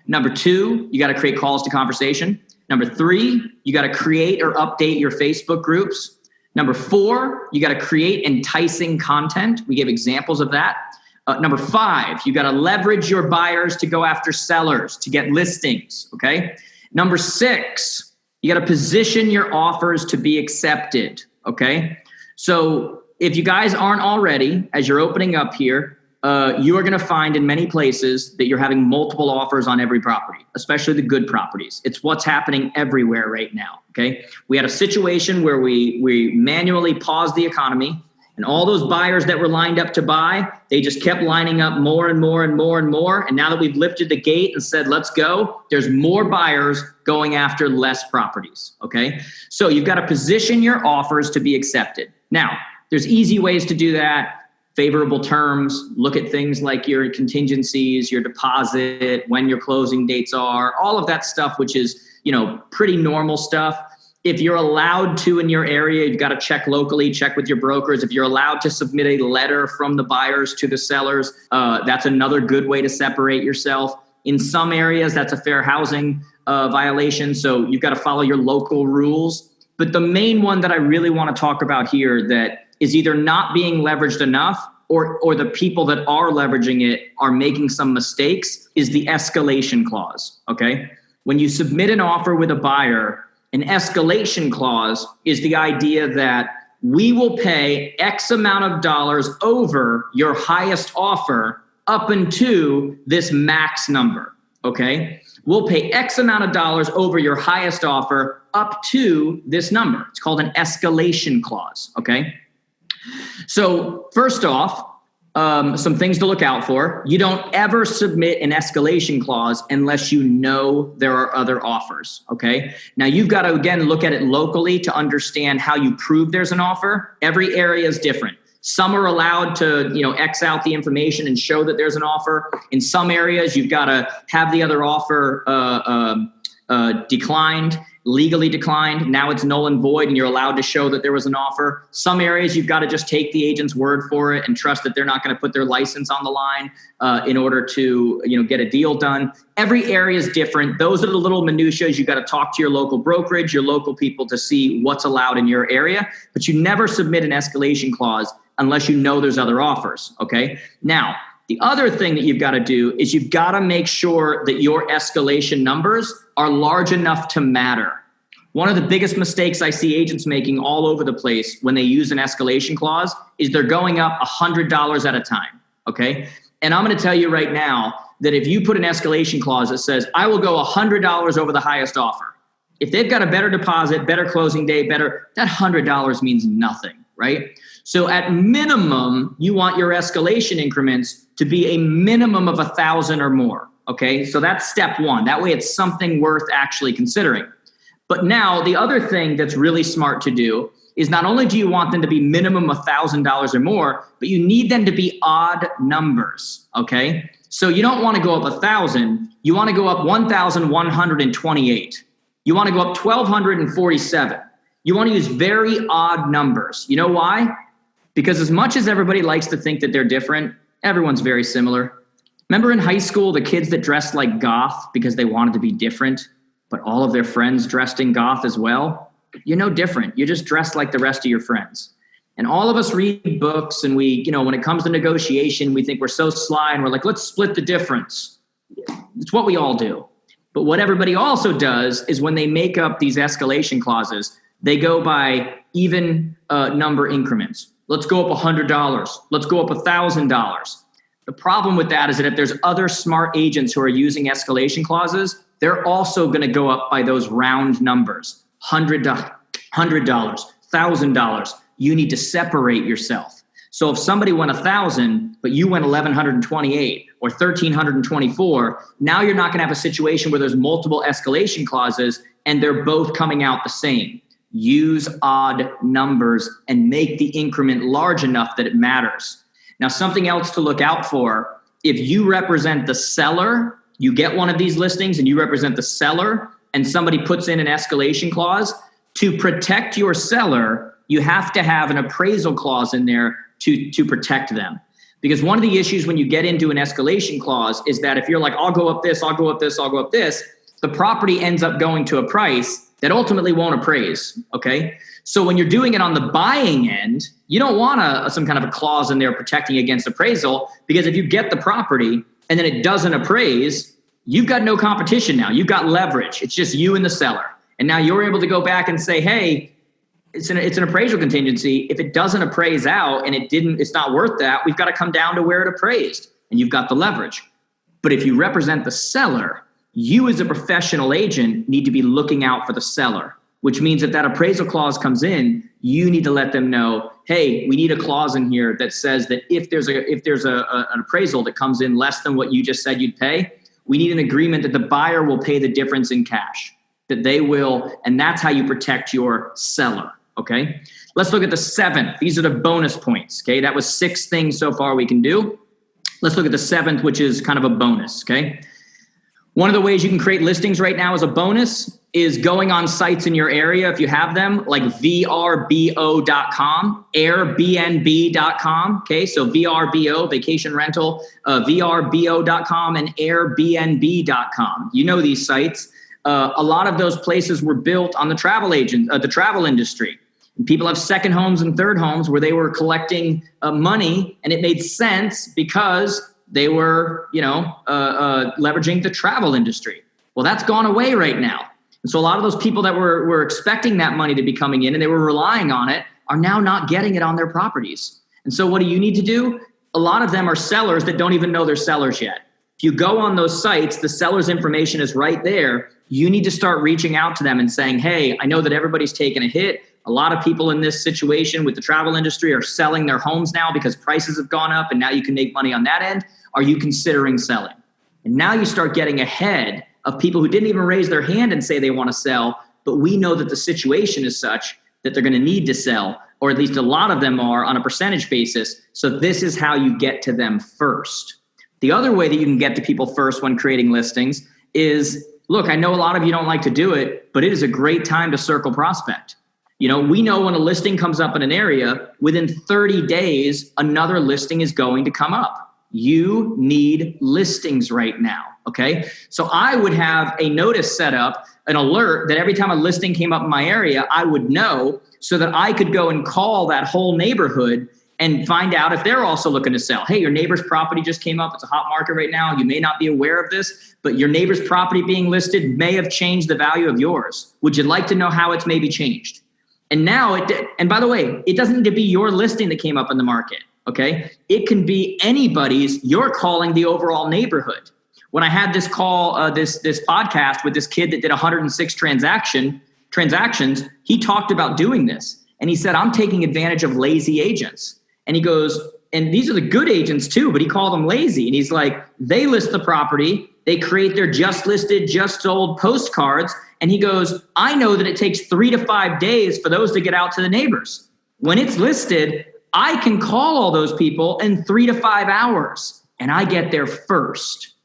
Speaker 3: Number 2, you got to create calls to conversation. Number 3, you got to create or update your Facebook groups. Number 4, you got to create enticing content. We gave examples of that. Number 5, you got to leverage your buyers to go after sellers to get listings. Okay. Number 6, you got to position your offers to be accepted. Okay. So if you guys aren't already, as you're opening up here, you are going to find in many places that you're having multiple offers on every property, especially the good properties. It's what's happening everywhere right now. Okay. We had a situation where we manually paused the economy, and all those buyers that were lined up to buy, they just kept lining up more and more and more and more. And now that we've lifted the gate and said, let's go, there's more buyers going after less properties. Okay. So you've got to position your offers to be accepted. Now, there's easy ways to do that. Favorable terms, look at things like your contingencies, your deposit, when your closing dates are, all of that stuff, which is, pretty normal stuff. If you're allowed to in your area, you've got to check locally, check with your brokers. If you're allowed to submit a letter from the buyers to the sellers, that's another good way to separate yourself. In some areas, that's a fair housing violation. So you've got to follow your local rules. But the main one that I really want to talk about here that is either not being leveraged enough or the people that are leveraging it are making some mistakes is the escalation clause. Okay. When you submit an offer with a buyer, an escalation clause is the idea that we will pay X amount of dollars over your highest offer up into this max number. Okay. We'll pay X amount of dollars over your highest offer up to this number. It's called an escalation clause. Okay. So first off, some things to look out for. You don't ever submit an escalation clause unless you know there are other offers. Okay. Now you've got to, again, look at it locally to understand how you prove there's an offer. Every area is different. Some are allowed to, X out the information and show that there's an offer. In some areas, you've got to have the other offer declined, legally declined. Now it's null and void, and you're allowed to show that there was an offer. Some areas, you've got to just take the agent's word for it and trust that they're not going to put their license on the line in order to, get a deal done. Every area is different. Those are the little minutiae. You've got to talk to your local brokerage, your local people to see what's allowed in your area. But you never submit an escalation clause unless you know there's other offers. Okay. Now, the other thing that you've got to do is you've got to make sure that your escalation numbers are large enough to matter. One of the biggest mistakes I see agents making all over the place when they use an escalation clause is they're going up $100 at a time. Okay. And I'm going to tell you right now that if you put an escalation clause that says, I will go $100 over the highest offer, if they've got a better deposit, better closing day, that $100 means nothing, right? So at minimum, you want your escalation increments to be a minimum of 1,000 or more. Okay. So that's step one. That way it's something worth actually considering. But now the other thing that's really smart to do is not only do you want them to be minimum $1,000 or more, but you need them to be odd numbers. Okay. So you don't want to go up 1,000. You want to go up 1,128. You want to go up 1,247. You want to use very odd numbers. You know why? Because as much as everybody likes to think that they're different, everyone's very similar. Remember in high school, the kids that dressed like goth because they wanted to be different, but all of their friends dressed in goth as well? You're no different. You're just dressed like the rest of your friends. And all of us read books, and we, when it comes to negotiation, we think we're so sly and we're like, let's split the difference. It's what we all do. But what everybody also does is when they make up these escalation clauses, they go by even number increments. Let's go up $100. Let's go up $1,000. The problem with that is that if there's other smart agents who are using escalation clauses, they're also going to go up by those round numbers. $100, $1,000. You need to separate yourself. So if somebody went 1,000, but you went 1,128 or 1,324, now you're not going to have a situation where there's multiple escalation clauses and they're both coming out the same. Use odd numbers and make the increment large enough that it matters. Now, something else to look out for, if you represent the seller, you get one of these listings and you represent the seller and somebody puts in an escalation clause, to protect your seller, you have to have an appraisal clause in there to protect them. Because one of the issues when you get into an escalation clause is that if you're like, I'll go up this, I'll go up this, I'll go up this, the property ends up going to a price that ultimately won't appraise, okay? So when you're doing it on the buying end, you don't want some kind of a clause in there protecting against appraisal, because if you get the property and then it doesn't appraise, you've got no competition now. You've got leverage. It's just you and the seller. And now you're able to go back and say, hey, it's an appraisal contingency. If it doesn't appraise out and it's not worth that, we've got to come down to where it appraised, and you've got the leverage. But if you represent the seller, you as a professional agent need to be looking out for the seller, which means if that appraisal clause comes in, you need to let them know, hey, we need a clause in here that says that if there's an appraisal that comes in less than what you just said you'd pay, we need an agreement that the buyer will pay the difference in cash, that they will, and that's how you protect your seller. Okay, let's look at the seventh. These are the bonus points. Okay, that was 6 things so far we can do. Let's look at the seventh, which is kind of a bonus. Okay, one of the ways you can create listings right now as a bonus is going on sites in your area, if you have them, like vrbo.com, airbnb.com. Okay, so VRBO, vacation rental, vrbo.com, and airbnb.com. You know these sites. A lot of those places were built on the travel industry. And people have second homes and third homes where they were collecting money, and it made sense because they were, leveraging the travel industry. Well, that's gone away right now. And so a lot of those people that were expecting that money to be coming in and they were relying on it are now not getting it on their properties. And so what do you need to do? A lot of them are sellers that don't even know they're sellers yet. If you go on those sites, the seller's information is right there. You need to start reaching out to them and saying, hey, I know that everybody's taken a hit. A lot of people in this situation with the travel industry are selling their homes now because prices have gone up and now you can make money on that end. Are you considering selling? And now you start getting ahead of people who didn't even raise their hand and say they want to sell, but we know that the situation is such that they're going to need to sell, or at least a lot of them are on a percentage basis. So this is how you get to them first. The other way that you can get to people first when creating listings is, look, I know a lot of you don't like to do it, but it is a great time to circle prospect. We know when a listing comes up in an area, within 30 days, another listing is going to come up. You need listings right now, okay? So I would have a notice set up, an alert that every time a listing came up in my area, I would know so that I could go and call that whole neighborhood and find out if they're also looking to sell. Hey, your neighbor's property just came up. It's a hot market right now. You may not be aware of this, but your neighbor's property being listed may have changed the value of yours. Would you like to know how it's maybe changed? And now and by the way, it doesn't need to be your listing that came up in the market, okay? It can be anybody's. You're calling the overall neighborhood. When I had this call, this podcast with this kid that did 106 transactions, he talked about doing this. And he said, I'm taking advantage of lazy agents. And he goes, and these are the good agents too, but he called them lazy. And he's like, they list the property. They create their just listed, just sold postcards. And he goes, I know that it takes 3 to 5 days for those to get out to the neighbors. When it's listed, I can call all those people in 3 to 5 hours and I get there first.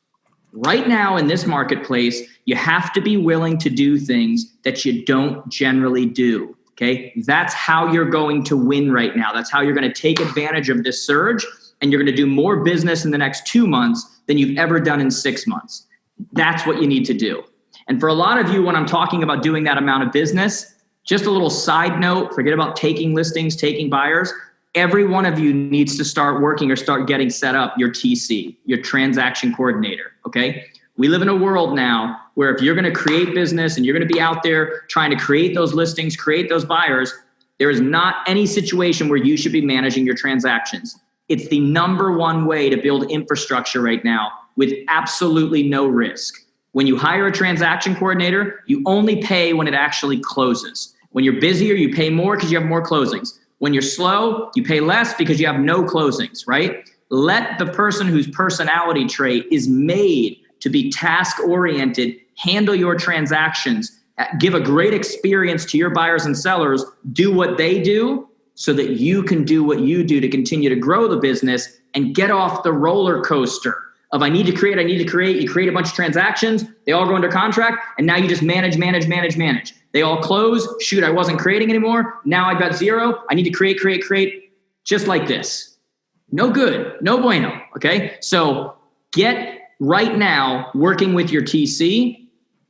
Speaker 3: Right now in this marketplace, you have to be willing to do things that you don't generally do. Okay, that's how you're going to win right now. That's how you're going to take advantage of this surge. and you're going to do more business in the next 2 months than you've ever done in 6 months. That's what you need to do. And for a lot of you, when I'm talking about doing that amount of business, just a little side note, forget about taking listings, taking buyers. Every one of you needs to start working or start getting set up your TC, your transaction coordinator, okay? We live in a world now where if you're going to create business and you're going to be out there trying to create those listings, create those buyers, there is not any situation where you should be managing your transactions. It's the number one way to build infrastructure right now with absolutely no risk. When you hire a transaction coordinator, you only pay when it actually closes. When you're busier, you pay more because you have more closings. When you're slow, you pay less because you have no closings, right? Let the person whose personality trait is made to be task-oriented handle your transactions, give a great experience to your buyers and sellers, do what they do so that you can do what you do to continue to grow the business and get off the roller coaster of I need to create. You create a bunch of transactions, they all go under contract, and now you just manage. They all close. Shoot, I wasn't creating anymore. Now I've got zero. I need to create, just like this. No good, no bueno, okay? So get right now working with your TC.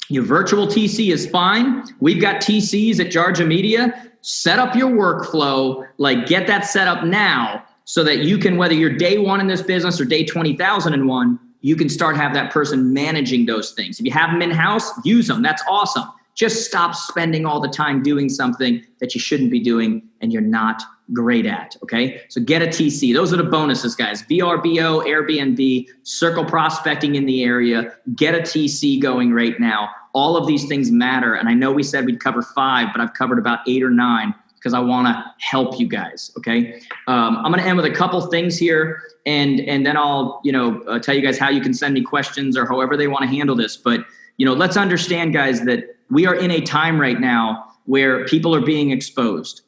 Speaker 3: Your virtual TC is fine. We've got TCs at Georgia Media. Set up your workflow, like get that set up now so that you can, whether you're day one in this business or day 20,001, you can start have that person managing those things. If you have them in-house, use them. That's awesome. Just stop spending all the time doing something that you shouldn't be doing and you're not great at, okay? So get a TC. Those are the bonuses, guys. VRBO, Airbnb, circle prospecting in the area. Get a TC going right now. All of these things matter. And I know we said we'd cover 5, but I've covered about 8 or 9 because I want to help you guys, okay? I'm going to end with a couple things here, and then I'll tell you guys how you can send me questions or however they want to handle this. But let's understand, guys, that we are in a time right now where people are being exposed.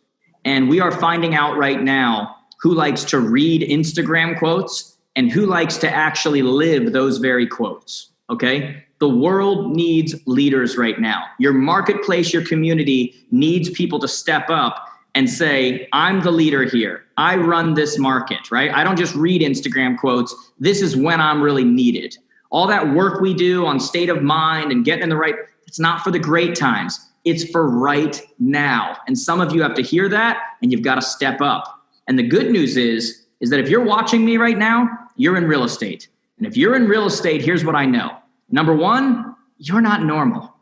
Speaker 3: And we are finding out right now who likes to read Instagram quotes and who likes to actually live those very quotes, okay? The world needs leaders right now. Your marketplace, your community needs people to step up and say, I'm the leader here. I run this market, right? I don't just read Instagram quotes. This is when I'm really needed. All that work we do on state of mind and getting in the right, it's not for the great times. It's for right now. And some of you have to hear that and you've got to step up. And the good news is that if you're watching me right now, you're in real estate. And if you're in real estate, here's what I know. Number one, you're not normal.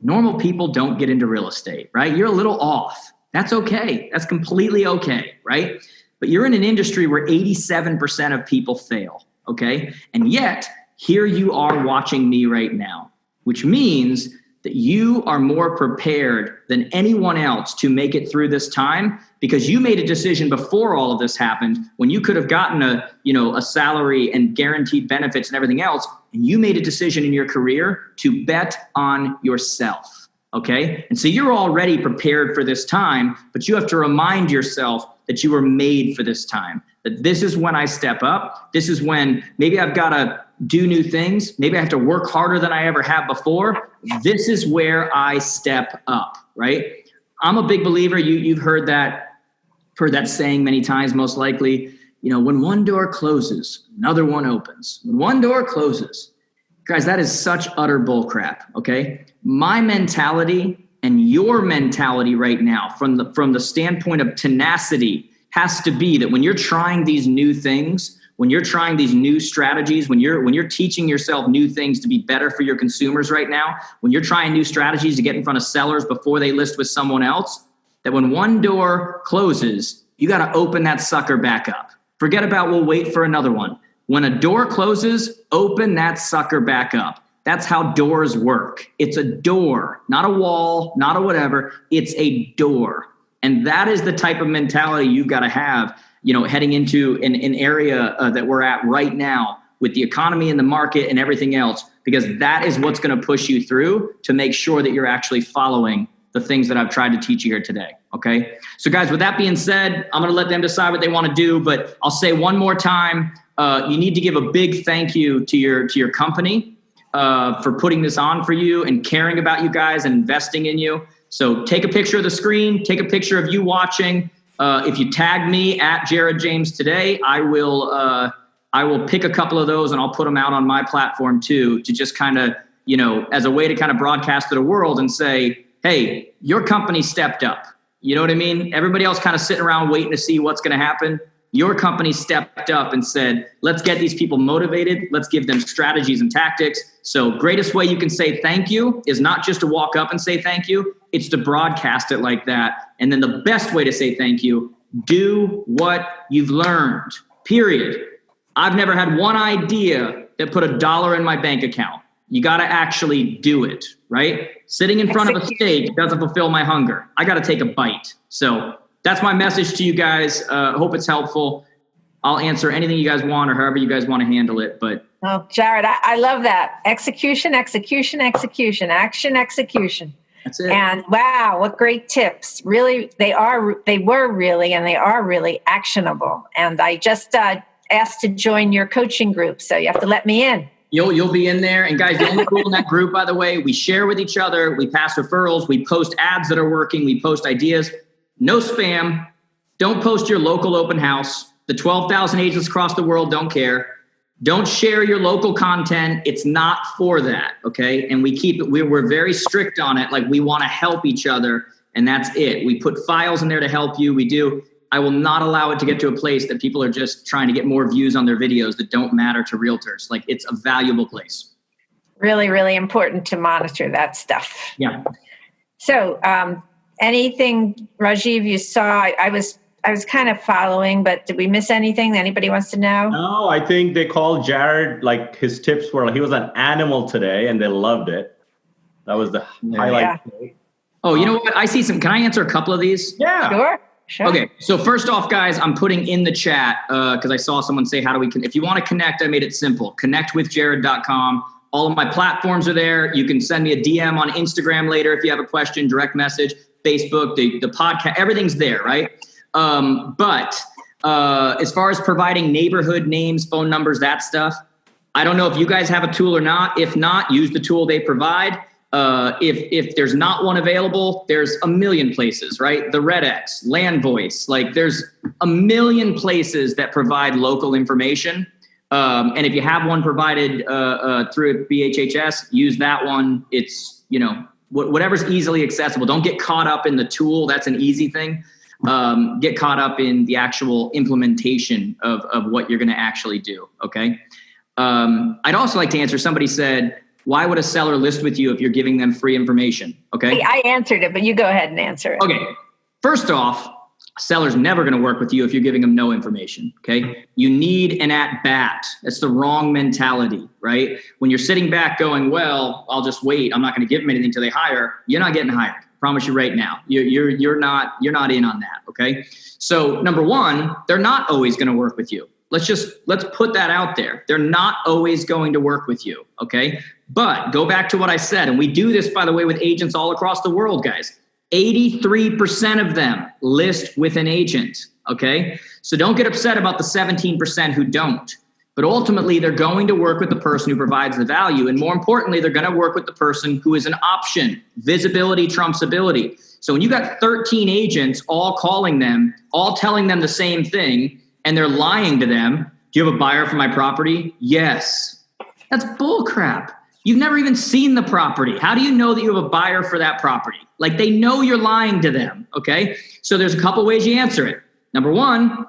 Speaker 3: Normal people don't get into real estate, right? You're a little off. That's okay. That's completely okay, right? But you're in an industry where 87% of people fail, okay? And yet, here you are watching me right now, which means that you are more prepared than anyone else to make it through this time because you made a decision before all of this happened when you could have gotten a salary and guaranteed benefits and everything else. And you made a decision in your career to bet on yourself. Okay. And so you're already prepared for this time, but you have to remind yourself that you were made for this time, that this is when I step up. This is when maybe I've got to do new things. Maybe I have to work harder than I ever have before. This is where I step up, right? I'm a big believer. You've heard that saying many times, most likely, when one door closes, another one opens. When one door closes, guys, that is such utter bullcrap, okay? My mentality and your mentality right now from the standpoint of tenacity has to be that when you're trying these new things, when you're trying these new strategies, when you're teaching yourself new things to be better for your consumers right now, when you're trying new strategies to get in front of sellers before they list with someone else, that when one door closes, you got to open that sucker back up. Forget about we'll wait for another one. When a door closes, open that sucker back up. That's how doors work. It's a door, not a wall, not a whatever. It's a door. And that is the type of mentality you've got to have, heading into an area that we're at right now with the economy and the market and everything else, because that is what's going to push you through to make sure that you're actually following the things that I've tried to teach you here today. Okay. So guys, with that being said, I'm going to let them decide what they want to do, but I'll say one more time, you need to give a big thank you to your company for putting this on for you and caring about you guys and investing in you. So take a picture of the screen, take a picture of you watching, If you tag me at Jared James today, I will pick a couple of those and I'll put them out on my platform too, to just kind of, as a way to kind of broadcast to the world and say, hey, your company stepped up. You know what I mean? Everybody else kind of sitting around waiting to see what's going to happen. Your company stepped up and said, let's get these people motivated. Let's give them strategies and tactics. So greatest way you can say thank you is not just to walk up and say thank you. It's to broadcast it like that. And then the best way to say thank you, do what you've learned, period. I've never had one idea that put $1 in my bank account. You got to actually do it, right? Sitting in front of a steak doesn't fulfill my hunger. I got to take a bite. So that's my message to you guys. Hope it's helpful. I'll answer anything you guys want or however you guys want to handle it. But
Speaker 2: Jared, I love that. Execution, execution, execution, action, execution.
Speaker 3: That's it.
Speaker 2: And wow, what great tips. Really, they were really actionable. And I just asked to join your coaching group. So you have to let me in.
Speaker 3: You'll be in there. And guys, the only rule in that group, by the way, we share with each other. We pass referrals. We post ads that are working. We post ideas. No spam. Don't post your local open house. The 12,000 agents across the world don't care. Don't share your local content. It's not for that, okay? And we keep it, we're very strict on it. Like, we want to help each other, and that's it. We put files in there to help you. We do. I will not allow it to get to a place that people are just trying to get more views on their videos that don't matter to realtors. Like, it's a valuable place.
Speaker 2: Really, really important to monitor that stuff.
Speaker 3: Yeah.
Speaker 2: So, anything, Rajiv, you saw? I was kind of following, but did we miss anything that anybody wants to know?
Speaker 5: No, I think they called Jared, like, his tips were, he was an animal today, and they loved it. That was the highlight.
Speaker 2: Yeah.
Speaker 3: Oh, you know what? I see some. Can I answer a couple of these?
Speaker 5: Yeah.
Speaker 2: Sure.
Speaker 3: Okay. So first off, guys, I'm putting in the chat because I saw someone say, how do we if you want to connect, I made it simple. Connectwithjared.com. All of my platforms are there. You can send me a DM on Instagram later if you have a question, direct message, Facebook, the podcast, everything's there, right? But as far as providing neighborhood names, phone numbers, that stuff, I don't know if you guys have a tool or not. If not, use the tool they provide. If there's not one available, there's a million places, right? The Red X, Land Voice, like there's a million places that provide local information. And if you have one provided through BHHS, use that one. It's, whatever's easily accessible. Don't get caught up in the tool. That's an easy thing. Get caught up in the actual implementation of what you're going to actually do. Okay. I'd also like to answer, somebody said, why would a seller list with you if you're giving them free information? Okay.
Speaker 2: I answered it, but you go ahead and answer it.
Speaker 3: Okay. First off, a seller's never going to work with you if you're giving them no information. Okay. You need an at bat. That's the wrong mentality, right? When you're sitting back going, well, I'll just wait. I'm not going to give them anything until they hire. You're not getting hired. Promise you right now. You're not in on that. Okay. So number one, they're not always going to work with you. Let's put that out there. They're not always going to work with you. Okay. But go back to what I said. And we do this, by the way, with agents all across the world, guys. 83% of them list with an agent. Okay. So don't get upset about the 17% who don't. But ultimately, they're going to work with the person who provides the value. And more importantly, they're going to work with the person who is an option. Visibility trumps ability. So when you got 13 agents all calling them, all telling them the same thing, and they're lying to them, do you have a buyer for my property? Yes. That's bull crap. You've never even seen the property. How do you know that you have a buyer for that property? Like, they know you're lying to them. Okay. So there's a couple ways you answer it. Number one,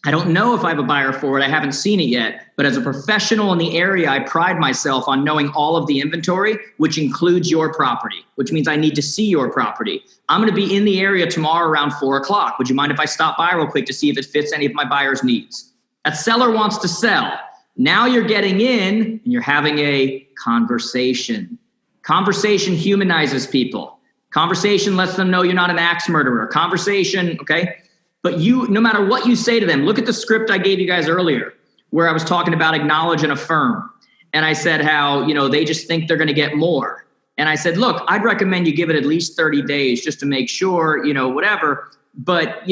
Speaker 3: I don't know if I have a buyer for it. I haven't seen it yet. But as a professional in the area, I pride myself on knowing all of the inventory, which includes your property, which means I need to see your property. I'm going to be in the area tomorrow around 4:00. Would you mind if I stop by real quick to see if it fits any of my buyer's needs? That seller wants to sell. Now you're getting in and you're having a conversation. Conversation humanizes people. Conversation lets them know you're not an axe murderer. Conversation, okay? But no matter what you say to them, look at the script I gave you guys earlier, where I was talking about acknowledge and affirm. And I said how, they just think they're going to get more. And I said, look, I'd recommend you give it at least 30 days just to make sure, whatever. But,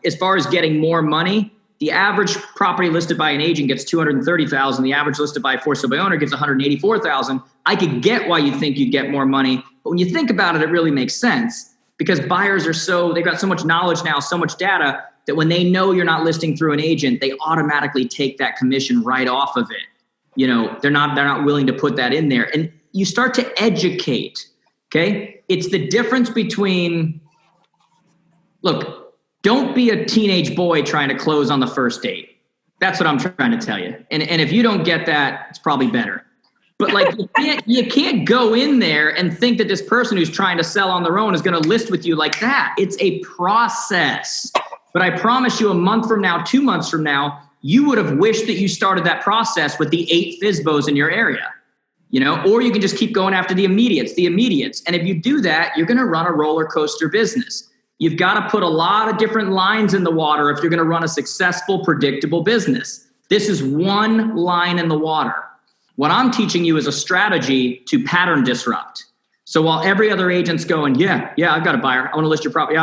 Speaker 3: as far as getting more money, the average property listed by an agent gets $230,000. The average listed by a for sale by owner gets $184,000. I could get why you think you'd get more money. But when you think about it, it really makes sense. because buyers they've got so much knowledge now, so much data, that when they know you're not listing through an agent, they automatically take that commission right off of it. You know, they're not willing to put that in there. And you start to educate, okay? It's the difference between, look, don't be a teenage boy trying to close on the first date. That's what I'm trying to tell you. And if you don't get that, it's probably better. But like, you can't go in there and think that this person who's trying to sell on their own is going to list with you like that. It's a process. But I promise you, a month from now, 2 months from now, you would have wished that you started that process with the 8 FSBOs in your area, you know, or you can just keep going after the immediates. And if you do that, you're going to run a roller coaster business. You've got to put a lot of different lines in the water if you're going to run a successful, predictable business. This is one line in the water. What I'm teaching you is a strategy to pattern disrupt. So while every other agent's going, yeah, I've got a buyer, I want to list your property.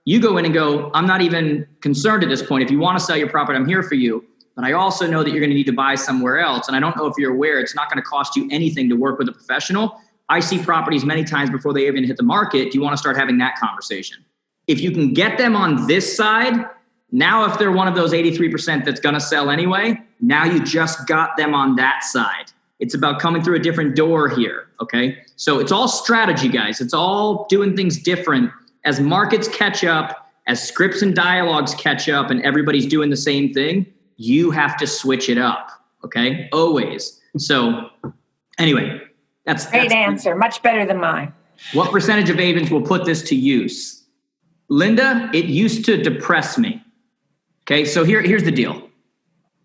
Speaker 3: You go in and go, I'm not even concerned at this point. If you want to sell your property, I'm here for you. But I also know that you're going to need to buy somewhere else. And I don't know if you're aware, it's not going to cost you anything to work with a professional. I see properties many times before they even hit the market. Do you want to start having that conversation? If you can get them on this side, now if they're one of those 83% that's going to sell anyway, now you just got them on that side. It's about coming through a different door here, okay? So it's all strategy, guys. It's all doing things different. As markets catch up, as scripts and dialogues catch up, and everybody's doing the same thing, you have to switch it up, okay? Always. So anyway, that's
Speaker 2: great answer. Much better than mine.
Speaker 3: What percentage of agents will put this to use? Linda, it used to depress me. Okay, so here's the deal.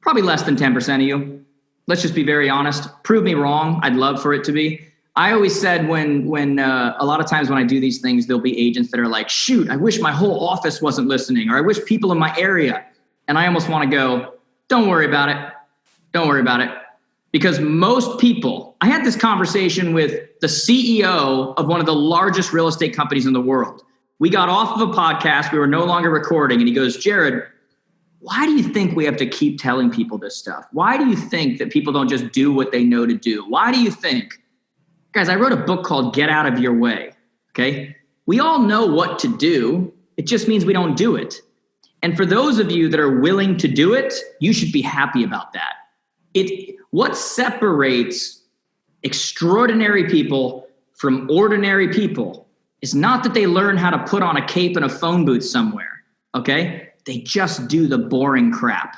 Speaker 3: Probably less than 10% of you. Let's just be very honest. Prove me wrong. I'd love for it to be. I always said when a lot of times when I do these things, there'll be agents that are like, shoot, I wish my whole office wasn't listening, or I wish people in my area. And I almost want to go, don't worry about it. Don't worry about it. Because most people, I had this conversation with the CEO of one of the largest real estate companies in the world. We got off of a podcast. We were no longer recording. And he goes, Jared, why do you think we have to keep telling people this stuff? Why do you think that people don't just do what they know to do? Why do you think? Guys, I wrote a book called Get Out of Your Way. Okay. We all know what to do. It just means we don't do it. And for those of you that are willing to do it, you should be happy about that. What separates extraordinary people from ordinary people is not that they learn how to put on a cape in a phone booth somewhere, okay? They just do the boring crap,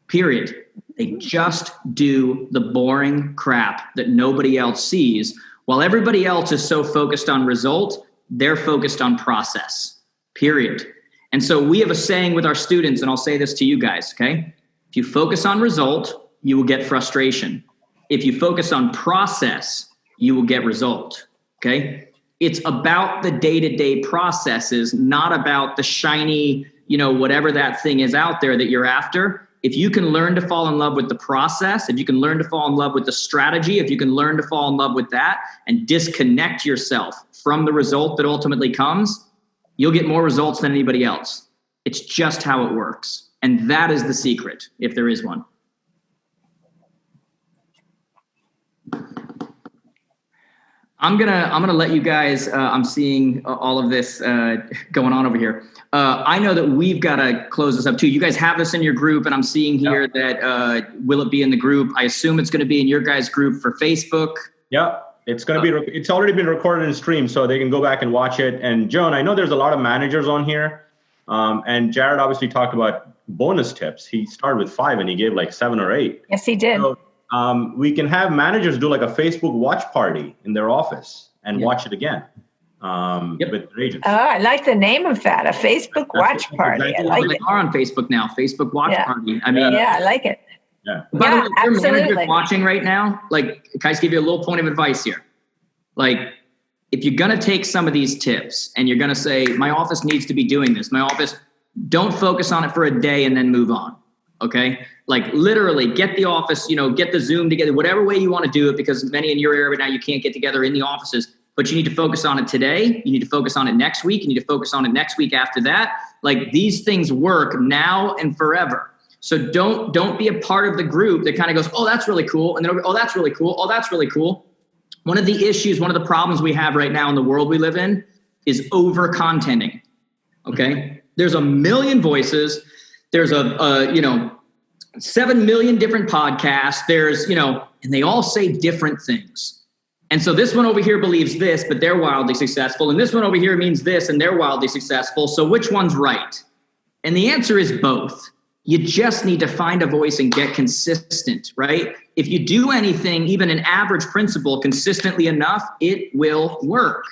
Speaker 3: period. They just do the boring crap that nobody else sees. While everybody else is so focused on result, they're focused on process, period. And so we have a saying with our students, and I'll say this to you guys, okay? If you focus on result, you will get frustration. If you focus on process, you will get result, okay? It's about the day-to-day processes, not about the shiny, whatever that thing is out there that you're after. If you can learn to fall in love with the process, if you can learn to fall in love with the strategy, if you can learn to fall in love with that and disconnect yourself from the result that ultimately comes, you'll get more results than anybody else. It's just how it works. And that is the secret, if there is one. I'm gonna let you guys. I'm seeing all of this going on over here. I know that we've got to close this up too. You guys have this in your group, and I'm seeing here that will it be in the group? I assume it's going to be in your guys' group for Facebook.
Speaker 5: Yeah, it's going to be. It's already been recorded and streamed, so they can go back and watch it. And Joan, I know there's a lot of managers on here, and Jared obviously talked about bonus tips. He started with 5, and he gave like 7 or 8.
Speaker 2: Yes, he did.
Speaker 5: So, we can have managers do like a Facebook watch party in their office and watch it again with their agents.
Speaker 2: Oh, I like the name of that, a Facebook watch party.
Speaker 3: Exactly.
Speaker 2: I like
Speaker 3: they
Speaker 2: it.
Speaker 3: are on Facebook now, Facebook watch party. I mean,
Speaker 2: I like it.
Speaker 5: Yeah.
Speaker 3: By the way, if your manager's
Speaker 2: absolutely.
Speaker 3: watching right now, like, guys, give you a little point of advice here. Like, if you're going to take some of these tips and you're going to say, my office needs to be doing this, don't focus on it for a day and then move on. Okay. Like literally get the office, get the Zoom together, whatever way you want to do it, because many in your area right now, you can't get together in the offices, but you need to focus on it today. You need to focus on it next week. You need to focus on it next week after that. Like these things work now and forever. So don't be a part of the group that kind of goes, oh, that's really cool. And then, oh, that's really cool. Oh, that's really cool. One of the issues, one of the problems we have right now in the world we live in is over contenting. Okay. There's a million voices. There's 7 million different podcasts. There's, and they all say different things. And so this one over here believes this, but they're wildly successful. And this one over here means this, and they're wildly successful. So which one's right? And the answer is both. You just need to find a voice and get consistent, right? If you do anything, even an average principle, consistently enough, it will work.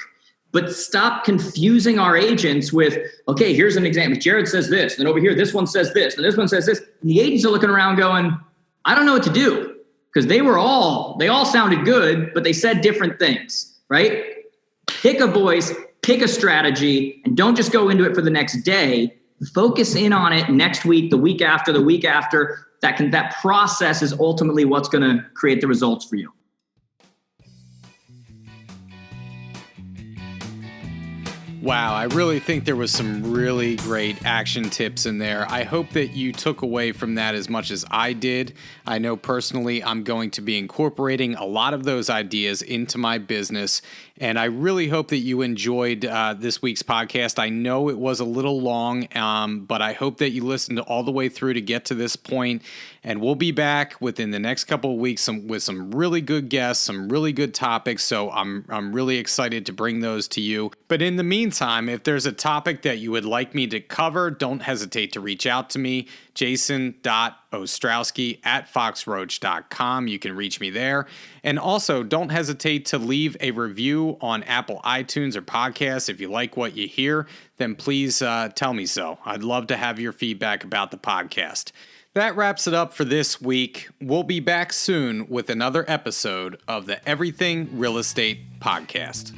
Speaker 3: But stop confusing our agents with, okay, here's an example. Jared says this, and over here, this one says this, and this one says this. And the agents are looking around going, I don't know what to do, because they all sounded good, but they said different things, right? Pick a voice, pick a strategy, and don't just go into it for the next day. Focus in on it next week, the week after, the week after. That process is ultimately what's going to create the results for you.
Speaker 1: Wow, I really think there was some really great action tips in there. I hope that you took away from that as much as I did. I know personally I'm going to be incorporating a lot of those ideas into my business, and I really hope that you enjoyed this week's podcast. I know it was a little long, but I hope that you listened all the way through to get to this point, and we'll be back within the next couple of weeks with some really good guests, some really good topics, so I'm really excited to bring those to you. But in the meantime, if there's a topic that you would like me to cover, don't hesitate to reach out to me, jason.ostrowski@foxroach.com. You can reach me there. And also, don't hesitate to leave a review on Apple iTunes or podcasts. If you like what you hear, then please tell me so. I'd love to have your feedback about the podcast. That wraps it up for this week. We'll be back soon with another episode of the Everything Real Estate Podcast.